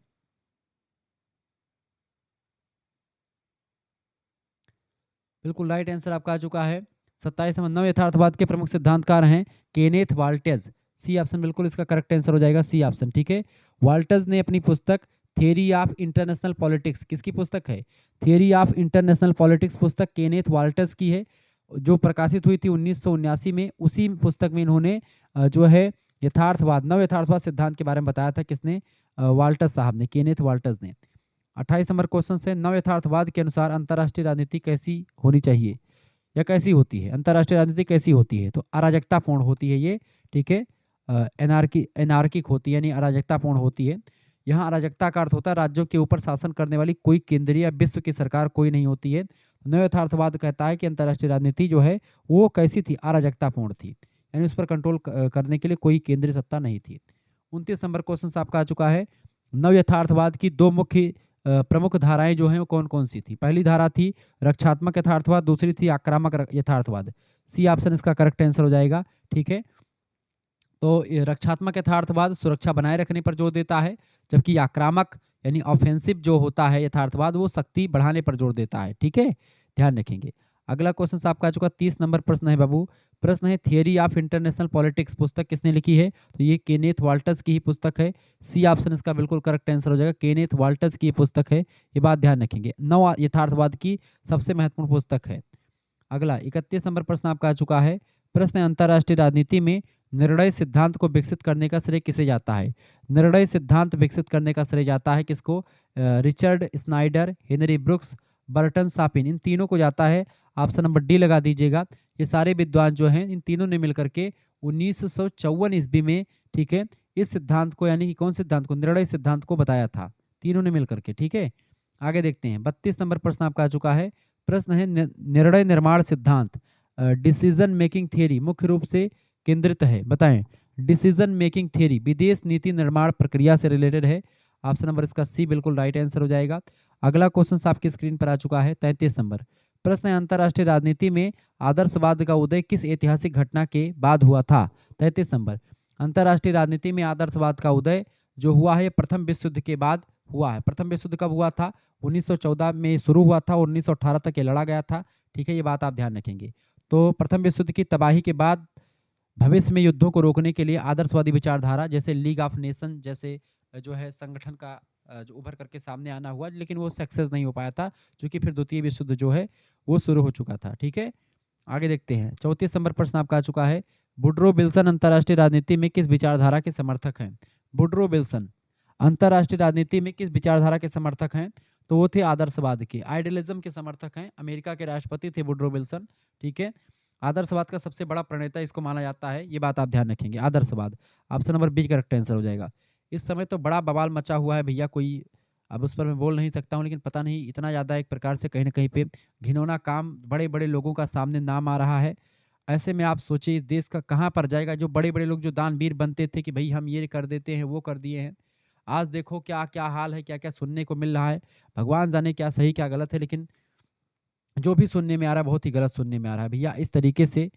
बिल्कुल राइट आंसर आपका आ चुका है। 27 नंबर, नव यथार्थवाद के प्रमुख सिद्धांतकार हैं केनेथ वाल्टेज, सी ऑप्शन बिल्कुल इसका करेक्ट आंसर हो जाएगा, सी ऑप्शन, ठीक है। वाल्टेज ने अपनी पुस्तक थियरी ऑफ इंटरनेशनल पॉलिटिक्स, किसकी पुस्तक है? थियरी ऑफ इंटरनेशनल पॉलिटिक्स पुस्तक केनेथ वाल्टेज की है, जो प्रकाशित हुई थी 1979 में। उसी पुस्तक में इन्होंने जो है यथार्थवाद, नव यथार्थवाद सिद्धांत के बारे में बताया था। किसने? वाल्टज साहब ने, केनेथ वाल्टज ने। 28 नंबर क्वेश्चन से, नव यथार्थवाद के अनुसार अंतर्राष्ट्रीय राजनीति कैसी होनी चाहिए या कैसी होती है? अंतर्राष्ट्रीय राजनीति कैसी होती है? तो अराजकतापूर्ण होती है ये, ठीक है। एनार्किक होती है, यानी अराजकतापूर्ण होती है। यहाँ अराजकता का अर्थ होता है राज्यों के ऊपर शासन करने वाली कोई केंद्रीय या विश्व की सरकार कोई नहीं होती है। नव यथार्थवाद कहता है कि अंतर्राष्ट्रीय राजनीति जो है वो कैसी थी? अराजकतापूर्ण थी, यानी उस पर कंट्रोल करने के लिए कोई केंद्रीय सत्ता नहीं थी। 29 नंबर क्वेश्चन आपका आ चुका है, नव यथार्थवाद की 2 मुख्य प्रमुख धाराएं जो हैं वो कौन कौन सी थी? पहली धारा थी रक्षात्मक यथार्थवाद, दूसरी थी आक्रामक यथार्थवाद। सी ऑप्शन इसका करेक्ट आंसर हो जाएगा, ठीक है। तो ये रक्षात्मक यथार्थवाद सुरक्षा बनाए रखने पर जोर देता है, जबकि आक्रामक यानी ऑफेंसिव जो होता है यथार्थवाद वो शक्ति बढ़ाने पर जोर देता है। ठीक है, ध्यान रखेंगे। अगला क्वेश्चन आपका आ चुका 30 नंबर प्रश्न है बाबू। प्रश्न है थियरी ऑफ इंटरनेशनल पॉलिटिक्स पुस्तक किसने लिखी है? तो ये केनेथ वाल्टर्स की ही पुस्तक है। सी ऑप्शन इसका बिल्कुल करेक्ट आंसर हो जाएगा, केनेथ वाल्टर्स की ये पुस्तक है। ये बात ध्यान रखेंगे। नव यथार्थवाद की सबसे महत्वपूर्ण पुस्तक है। अगला 31 नंबर प्रश्न आपका आ चुका है। प्रश्न है अंतर्राष्ट्रीय राजनीति में निर्णय सिद्धांत को विकसित करने का श्रेय किसे जाता है? निर्णय सिद्धांत विकसित करने का श्रेय जाता है किसको? Richard Snyder, Henry Brooks, Burton Sapin, इन तीनों को जाता है। ऑप्शन नंबर डी लगा दीजिएगा। ये सारे विद्वान जो हैं इन तीनों ने मिलकर के 1954 ईस्वी में, ठीक है, इस सिद्धांत को यानी कि कौन सिद्धांत को? निर्णय सिद्धांत को बताया था, तीनों ने मिलकर के। ठीक है, आगे देखते हैं। 32 नंबर प्रश्न आपका आ चुका है। प्रश्न है निर्णय निर्माण सिद्धांत डिसीजन मेकिंग थियरी मुख्य रूप से केंद्रित है, बताएं। डिसीजन मेकिंग थियरी विदेश नीति निर्माण प्रक्रिया से रिलेटेड है। ऑप्शन नंबर इसका सी बिल्कुल राइट आंसर हो जाएगा। अगला क्वेश्चन आपकी स्क्रीन पर आ चुका है 33 नंबर प्रश्न है अंतर्राष्ट्रीय राजनीति में आदर्शवाद का उदय किस ऐतिहासिक घटना के बाद हुआ था? 33 नंबर अंतर्राष्ट्रीय राजनीति में आदर्शवाद का उदय जो हुआ है प्रथम विश्व युद्ध के बाद हुआ है। प्रथम विश्व युद्ध कब हुआ था? 1914 में शुरू हुआ था और 1918 तक ये लड़ा गया था। ठीक है, ये बात आप ध्यान रखेंगे। तो प्रथम विश्व युद्ध की तबाही के बाद भविष्य में युद्धों को रोकने के लिए आदर्शवादी विचारधारा जैसे लीग ऑफ नेशन जैसे जो है संगठन का जो उभर करके सामने आना हुआ, लेकिन वो सक्सेस नहीं हो पाया था क्योंकि फिर द्वितीय विश्व युद्ध जो है वो शुरू हो चुका था। ठीक है, आगे देखते हैं। 34 नंबर प्रश्न आपका आ चुका है। वुड्रो विल्सन अंतर्राष्ट्रीय राजनीति में किस विचारधारा के समर्थक हैं? वुड्रो विल्सन अंतर्राष्ट्रीय राजनीति में किस विचारधारा के समर्थक हैं? तो वो थे आदर्शवाद के, आइडियलिज्म के समर्थक हैं। अमेरिका के राष्ट्रपति थे वुड्रो विल्सन। ठीक है, आदर्शवाद का सबसे बड़ा प्रणेता इसको माना जाता है, ये बात आप ध्यान रखेंगे। आदर्शवाद option number B correct answer हो जाएगा। इस समय तो बड़ा बवाल मचा हुआ है भैया, कोई अब उस पर मैं बोल नहीं सकता हूँ, लेकिन पता नहीं इतना ज़्यादा एक प्रकार से कहीं ना कहीं पे घिनौना काम बड़े बड़े लोगों का सामने नाम आ रहा है। ऐसे में आप सोचिए इस देश का कहाँ पर जाएगा। जो बड़े बड़े लोग जो दानवीर बनते थे कि भाई हम ये कर देते हैं वो कर दिए हैं, आज देखो क्या क्या हाल है, क्या क्या सुनने को मिल रहा है। भगवान जाने क्या सही क्या गलत है, लेकिन जो भी सुनने में आ रहा है बहुत ही गलत सुनने में आ रहा है भैया, इस तरीके से।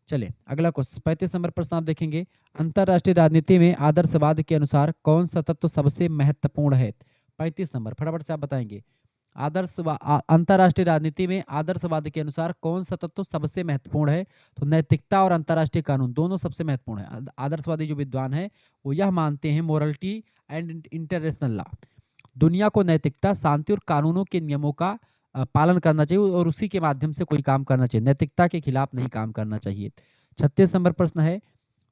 चले अगला क्वेश्चन 35 नंबर प्रश्न आप देखेंगे। अंतर्राष्ट्रीय राजनीति में आदर्शवाद के अनुसार कौन सा तत्व सबसे महत्वपूर्ण है? 35 नंबर फटाफट से आप बताएंगे। अंतर्राष्ट्रीय राजनीति में आदर्शवाद के अनुसार कौन सा तत्व सबसे महत्वपूर्ण है? तो नैतिकता और अंतर्राष्ट्रीय कानून दोनों सबसे महत्वपूर्ण है। आदर्शवादी जो विद्वान है वो यह मानते हैं मोरलिटी एंड इंटरनेशनल लॉ, दुनिया को नैतिकता, शांति और कानूनों के नियमों का पालन करना चाहिए और उसी के माध्यम से कोई काम करना चाहिए, नैतिकता के खिलाफ नहीं काम करना चाहिए। 36 नंबर प्रश्न है।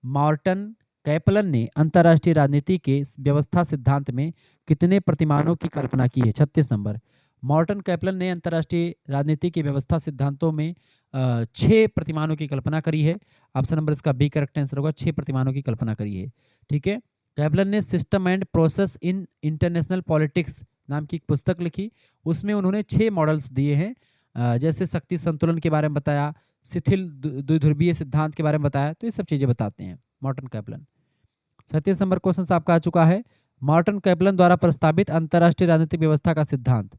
मॉर्टन कैपलन ने अंतर्राष्ट्रीय राजनीति के व्यवस्था सिद्धांत में कितने प्रतिमानों की कल्पना की है? 36 नंबर मॉर्टन कैपलन ने अंतर्राष्ट्रीय राजनीति के व्यवस्था सिद्धांतों में 6 प्रतिमानों की कल्पना करी है। ऑप्शन नंबर इसका बी करेक्ट आंसर होगा, 6 प्रतिमानों की कल्पना करी है। ठीक है, कैपलन ने system and process in international politics नाम की एक पुस्तक लिखी, उसमें उन्होंने 6 मॉडल्स दिए हैं। जैसे शक्ति संतुलन के बारे में बताया, शिथिल द्विध्रुवीय सिद्धांत के बारे में बताया, तो ये सब चीज़ें बताते हैं मॉर्टन कैपलन। 37 नंबर क्वेश्चन आपका आ चुका है। मॉर्टन कैपलन द्वारा प्रस्तावित अंतर्राष्ट्रीय राजनीतिक व्यवस्था का सिद्धांत,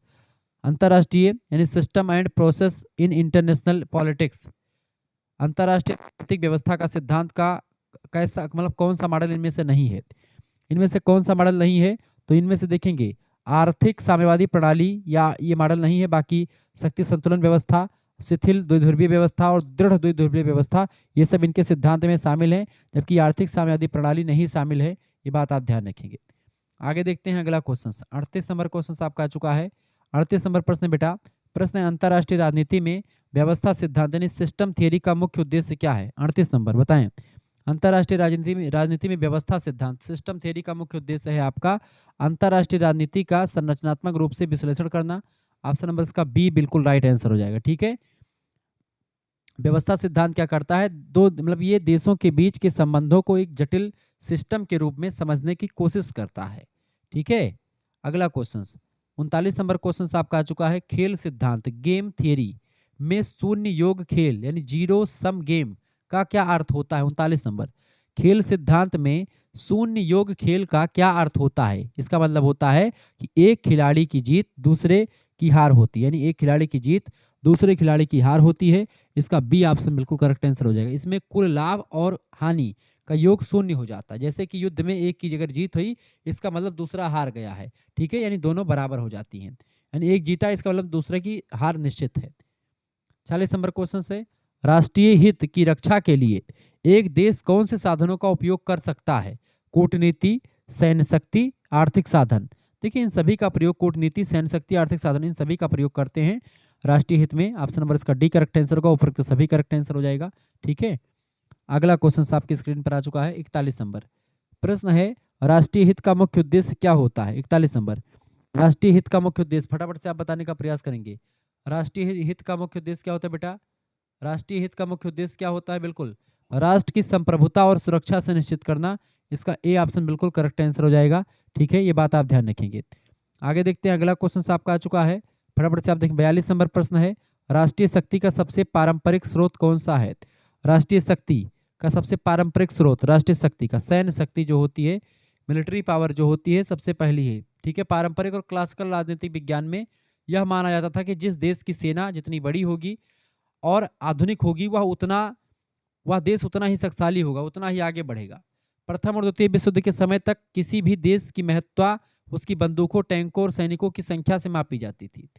अंतर्राष्ट्रीय यानी system and process in international politics, अंतर्राष्ट्रीय राजनीतिक व्यवस्था का सिद्धांत का कैसा मतलब कौन सा मॉडल इनमें से नहीं है? इनमें से कौन सा मॉडल नहीं है? तो इनमें से देखेंगे आर्थिक साम्यवादी प्रणाली या ये मॉडल नहीं है, बाकी शक्ति संतुलन व्यवस्था, शिथिल द्विध्रुवीय व्यवस्था और दृढ़ द्विध्रुवीय व्यवस्था ये सब इनके सिद्धांत में शामिल हैं, जबकि आर्थिक साम्यवादी प्रणाली नहीं शामिल है। ये बात आप ध्यान रखेंगे। आगे देखते हैं अगला क्वेश्चन 38 नंबर क्वेश्चन आपका आ चुका है। 38 नंबर प्रश्न बेटा, प्रश्न है अंतर्राष्ट्रीय राजनीति में व्यवस्था सिद्धांत यानी सिस्टम थियरी का मुख्य उद्देश्य क्या है? 38 नंबर बताएं। अंतर्राष्ट्रीय राजनीति में व्यवस्था सिद्धांत सिस्टम थ्योरी का मुख्य उद्देश्य है आपका अंतर्राष्ट्रीय राजनीति का संरचनात्मक रूप से विश्लेषण करना। ऑप्शन नंबर इसका बी बिल्कुल राइट आंसर हो जाएगा। ठीक है, व्यवस्था सिद्धांत क्या करता है? दो मतलब ये देशों के बीच के संबंधों को एक जटिल सिस्टम के रूप में समझने की कोशिश करता है। ठीक है, अगला क्वेश्चन 39 नंबर क्वेश्चन आपका आ चुका है। खेल सिद्धांत गेम थियरी में शून्य योग खेल यानी जीरो सम गेम का क्या अर्थ होता है? 39 नंबर खेल सिद्धांत में शून्य योग खेल का क्या अर्थ होता है? इसका मतलब होता है कि एक खिलाड़ी की जीत दूसरे की हार होती है, यानी एक खिलाड़ी की जीत दूसरे खिलाड़ी की हार होती है। इसका बी ऑप्शन बिल्कुल करेक्ट आंसर हो जाएगा। इसमें कुल लाभ और हानि का योग शून्य हो जाता है। जैसे कि युद्ध में एक की अगर जीत हुई, इसका मतलब दूसरा हार गया है, ठीक है, यानी दोनों बराबर हो जाती हैं। यानी एक जीता, इसका मतलब दूसरे की हार निश्चित है। 40 नंबर क्वेश्चन से, राष्ट्रीय हित की रक्षा के लिए एक देश कौन से साधनों का उपयोग कर सकता है? कूटनीति, सैन्य शक्ति, आर्थिक साधन। देखिए, इन सभी का प्रयोग, कूटनीति, सैन्य शक्ति, आर्थिक साधन, इन सभी का प्रयोग करते हैं राष्ट्रीय हित में। ऑप्शन नंबर इसका डी करेक्ट आंसर होगा, उपरोक्त सभी करेक्ट आंसर हो जाएगा, ठीक है। अगला क्वेश्चन आपकी स्क्रीन पर आ चुका है, 41 नंबर प्रश्न है, राष्ट्रीय हित का मुख्य उद्देश्य क्या होता है? 41 नंबर, राष्ट्रीय हित का मुख्य उद्देश्य फटाफट से आप बताने का प्रयास करेंगे। राष्ट्रीय हित का मुख्य उद्देश्य क्या होता है बेटा? राष्ट्रीय हित का मुख्य उद्देश्य क्या होता है? बिल्कुल, राष्ट्र की संप्रभुता और सुरक्षा सुनिश्चित करना। इसका ए ऑप्शन बिल्कुल करेक्ट आंसर हो जाएगा, ठीक है, ये बात आप ध्यान रखेंगे। आगे देखते हैं, अगला क्वेश्चन आपका आ चुका है, फटाफट से आप देखें। 42 नंबर प्रश्न है, राष्ट्रीय शक्ति का सबसे पारंपरिक स्रोत कौन सा है? राष्ट्रीय शक्ति का सबसे पारंपरिक स्रोत, राष्ट्रीय शक्ति का, सैन्य शक्ति जो होती है, मिलिट्री पावर जो होती है, सबसे पहली है, ठीक है। पारंपरिक और क्लासिकल राजनीतिक विज्ञान में यह माना जाता था कि जिस देश की सेना जितनी बड़ी होगी और आधुनिक होगी, वह देश उतना ही शक्तिशाली होगा, उतना ही आगे बढ़ेगा। प्रथम और द्वितीय विश्व युद्ध के समय तक किसी भी देश की महत्ता उसकी बंदूकों, टैंकों और सैनिकों की संख्या से मापी जाती थी।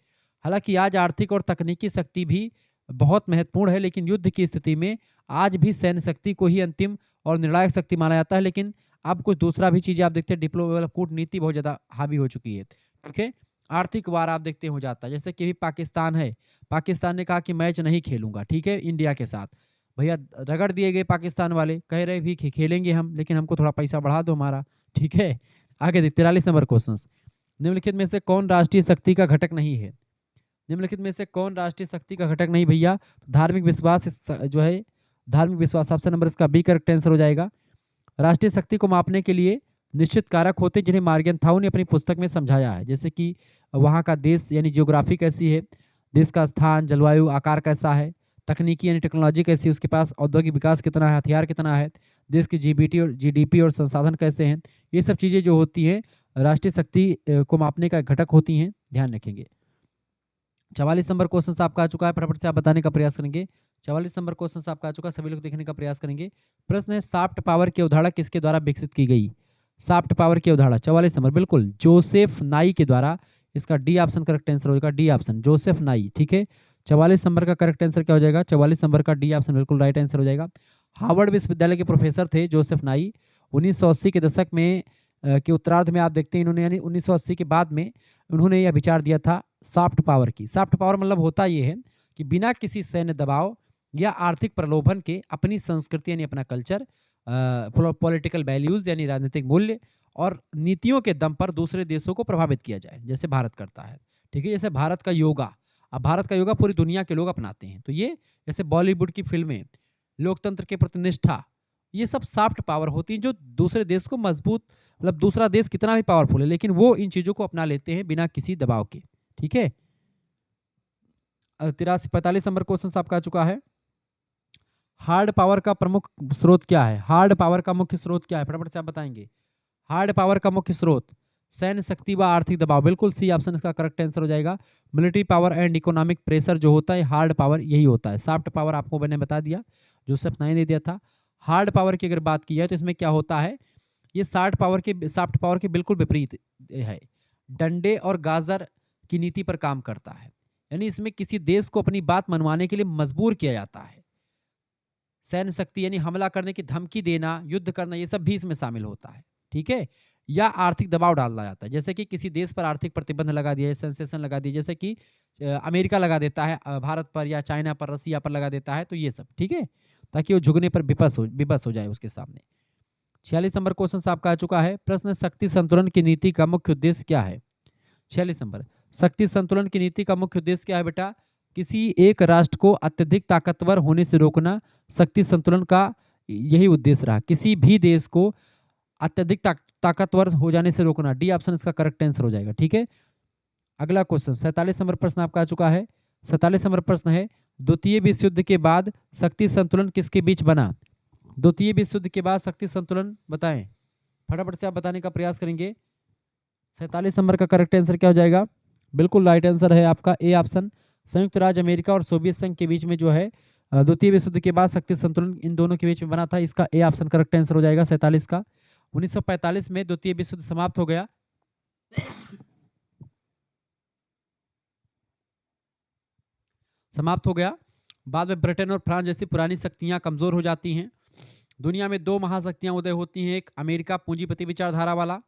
हालांकि आज आर्थिक और तकनीकी शक्ति भी बहुत महत्वपूर्ण है, लेकिन युद्ध की स्थिति में आज भी सैन्य शक्ति को ही अंतिम और निर्णायक शक्ति माना जाता है। लेकिन अब कुछ दूसरा भी चीज़ें आप देखते हैं, डिप्लोमेसी, कूटनीति बहुत ज़्यादा हावी हो चुकी है, ठीक है। आर्थिक वार आप देखते हो जाता है, जैसे कि पाकिस्तान है, पाकिस्तान ने कहा कि मैच नहीं खेलूंगा, ठीक है, इंडिया के साथ। भैया रगड़ दिए गए पाकिस्तान वाले, कह रहे भी खेलेंगे हम, लेकिन हमको थोड़ा पैसा बढ़ा दो हमारा, ठीक है। आगे देख 43 नंबर क्वेश्चन, निम्नलिखित में से कौन राष्ट्रीय शक्ति का घटक नहीं है? निम्नलिखित में से कौन राष्ट्रीय शक्ति का घटक नहीं भैया? धार्मिक विश्वास जो है, धार्मिक विश्वास, ऑप्शन नंबर इसका बी करेक्ट आंसर हो जाएगा। राष्ट्रीय शक्ति को मापने के लिए निश्चित कारक होते हैं, जिन्हें मार्गेंथाउ ने अपनी पुस्तक में समझाया है, जैसे कि वहाँ का देश यानी जियोग्राफी कैसी है, देश का स्थान, जलवायु, आकार कैसा है, तकनीकी यानी टेक्नोलॉजी कैसी है, उसके पास औद्योगिक विकास कितना है, हथियार कितना है, देश की जीडीपी और संसाधन कैसे हैं, ये सब चीज़ें जो होती हैं राष्ट्रीय शक्ति को मापने का घटक होती हैं, ध्यान रखेंगे। 44 नंबर क्वेश्चन आपका आ चुका है, फटाफट से आप बताने का प्रयास करेंगे। 44 नंबर क्वेश्चन आपका आ चुका है, सभी लोग देखने का प्रयास करेंगे। प्रश्न है, सॉफ्ट पावर की अवधारणा किसके द्वारा विकसित की गई? सॉफ्ट पावर की अवधारणा 44 नंबर, बिल्कुल जोसेफ नाई के द्वारा। इसका डी ऑप्शन करेक्ट आंसर होगा, डी ऑप्शन जोसेफ नाई, ठीक है। 44 नंबर का करेक्ट आंसर क्या हो जाएगा? 44 नंबर का डी ऑप्शन बिल्कुल राइट आंसर हो जाएगा। हार्वर्ड विश्वविद्यालय के प्रोफेसर थे जोसेफ नाई। 1980 के दशक में के उत्तरार्ध में आप देखते हैं इन्होंने, यानी 1980 के बाद में उन्होंने यह विचार दिया था सॉफ्ट पावर की। सॉफ्ट पावर मतलब होता ये है कि बिना किसी सैन्य दबाव या आर्थिक प्रलोभन के अपनी संस्कृति यानी अपना कल्चर, पॉलिटिकल वैल्यूज यानी राजनीतिक मूल्य और नीतियों के दम पर दूसरे देशों को प्रभावित किया जाए, जैसे भारत करता है, ठीक है। जैसे भारत का योगा, अब भारत का योगा पूरी दुनिया के लोग अपनाते हैं, तो ये जैसे बॉलीवुड की फिल्में, लोकतंत्र के प्रति निष्ठा, ये सब सॉफ्ट पावर होती हैं जो दूसरे देश को मजबूत, मतलब दूसरा देश कितना भी पावरफुल है लेकिन वो इन चीज़ों को अपना लेते हैं बिना किसी दबाव के, ठीक है। 45 नंबर क्वेश्चन आपका आ चुका है, हार्ड पावर का प्रमुख स्रोत क्या है? हार्ड पावर का मुख्य स्रोत क्या है? फटाफट से आप बताएंगे। हार्ड पावर का मुख्य स्रोत सैन्य शक्ति व आर्थिक दबाव, बिल्कुल सी ऑप्शन इसका करेक्ट आंसर हो जाएगा। Military power and economic pressure जो होता है, हार्ड पावर यही होता है। सॉफ्ट पावर आपको मैंने बता दिया, जोसेफ नाई ने दिया था। हार्ड पावर की अगर बात की जाए तो इसमें क्या होता है, ये सॉफ्ट पावर के बिल्कुल विपरीत है, डंडे और गाजर की नीति पर काम करता है, यानी इसमें किसी देश को अपनी बात मनवाने के लिए मजबूर किया जाता है। सैन्य शक्ति यानी हमला करने की धमकी देना, युद्ध करना, ये सब भी इसमें शामिल होता है, ठीक है। या आर्थिक दबाव डाला जाता है, जैसे कि किसी देश पर आर्थिक प्रतिबंध लगा दिया, सेंसेशन लगा दिया, जैसे कि अमेरिका लगा देता है भारत पर, या चाइना पर, रसिया पर लगा देता है, तो ये सब, ठीक है, ताकि वो झुकने पर विवश हो जाए उसके सामने। 46 नंबर क्वेश्चन आपका आ चुका है, प्रश्न शक्ति संतुलन की नीति का मुख्य उद्देश्य क्या है? 46 नंबर, शक्ति संतुलन की नीति का मुख्य उद्देश्य क्या है बेटा? किसी एक राष्ट्र को अत्यधिक ताकतवर होने से रोकना शक्ति संतुलन का यही उद्देश्य रहा, किसी भी देश को अत्यधिक ताकतवर हो जाने से रोकना, डी ऑप्शन इसका करेक्ट आंसर हो जाएगा, ठीक है। अगला क्वेश्चन 47 नंबर प्रश्न आपका आ चुका है। 47 नंबर प्रश्न है, द्वितीय विश्व युद्ध के बाद शक्ति संतुलन किसके बीच बना? द्वितीय विश्व युद्ध के बाद शक्ति संतुलन बताएं, फटाफट से आप बताने का प्रयास करेंगे। 47 नंबर का करेक्ट आंसर क्या हो जाएगा? बिल्कुल राइट आंसर है आपका ए ऑप्शन, संयुक्त राज्य अमेरिका और सोवियत संघ के बीच में जो है द्वितीय विश्व युद्ध के बाद शक्ति संतुलन इन दोनों के बीच में बना था। इसका ए ऑप्शन करेक्ट आंसर हो जाएगा 47 का। 1945 में द्वितीय विश्व युद्ध समाप्त हो गया। बाद में ब्रिटेन और फ्रांस जैसी पुरानी शक्तियां कमजोर हो जाती हैं। दुनिया में दो महाशक्तियां उदय होती हैं, एक अमेरिका पूंजीपति विचारधारा वाला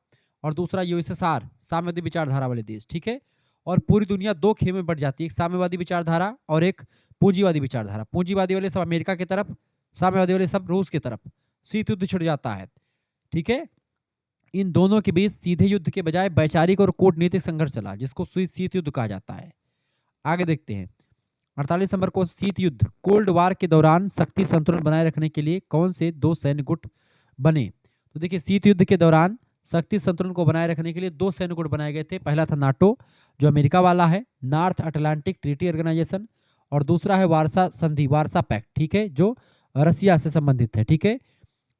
और दूसरा यूएसएसआर साम्यवादी विचारधारा वाले देश। ठीक है, और पूरी दुनिया दो खेमे में बढ़ जाती है, एक साम्यवादी विचारधारा और एक पूंजीवादी विचारधारा। पूंजीवादी वाले सब अमेरिका की तरफ, साम्यवादी वाले सब रूस की तरफ। शीत युद्ध छिड़ जाता है। ठीक है, इन दोनों के बीच सीधे युद्ध के बजाय वैचारिक और कूटनीतिक संघर्ष चला, जिसको शीत युद्ध कहा जाता है। आगे देखते हैं 48 नंबर को, शीत युद्ध कोल्ड वार के दौरान शक्ति संतुलन बनाए रखने के लिए कौन से दो सैन्य गुट बने? तो देखिए, शीत युद्ध के दौरान शक्ति संतुलन को बनाए रखने के लिए दो सैन्य गुट बनाए गए थे। पहला था नाटो, जो अमेरिका वाला है, नॉर्थ अटलांटिक ट्रीटी ऑर्गेनाइजेशन, और दूसरा है वारसा संधि, वारसा पैक्ट। ठीक है, जो रसिया से संबंधित है। ठीक है,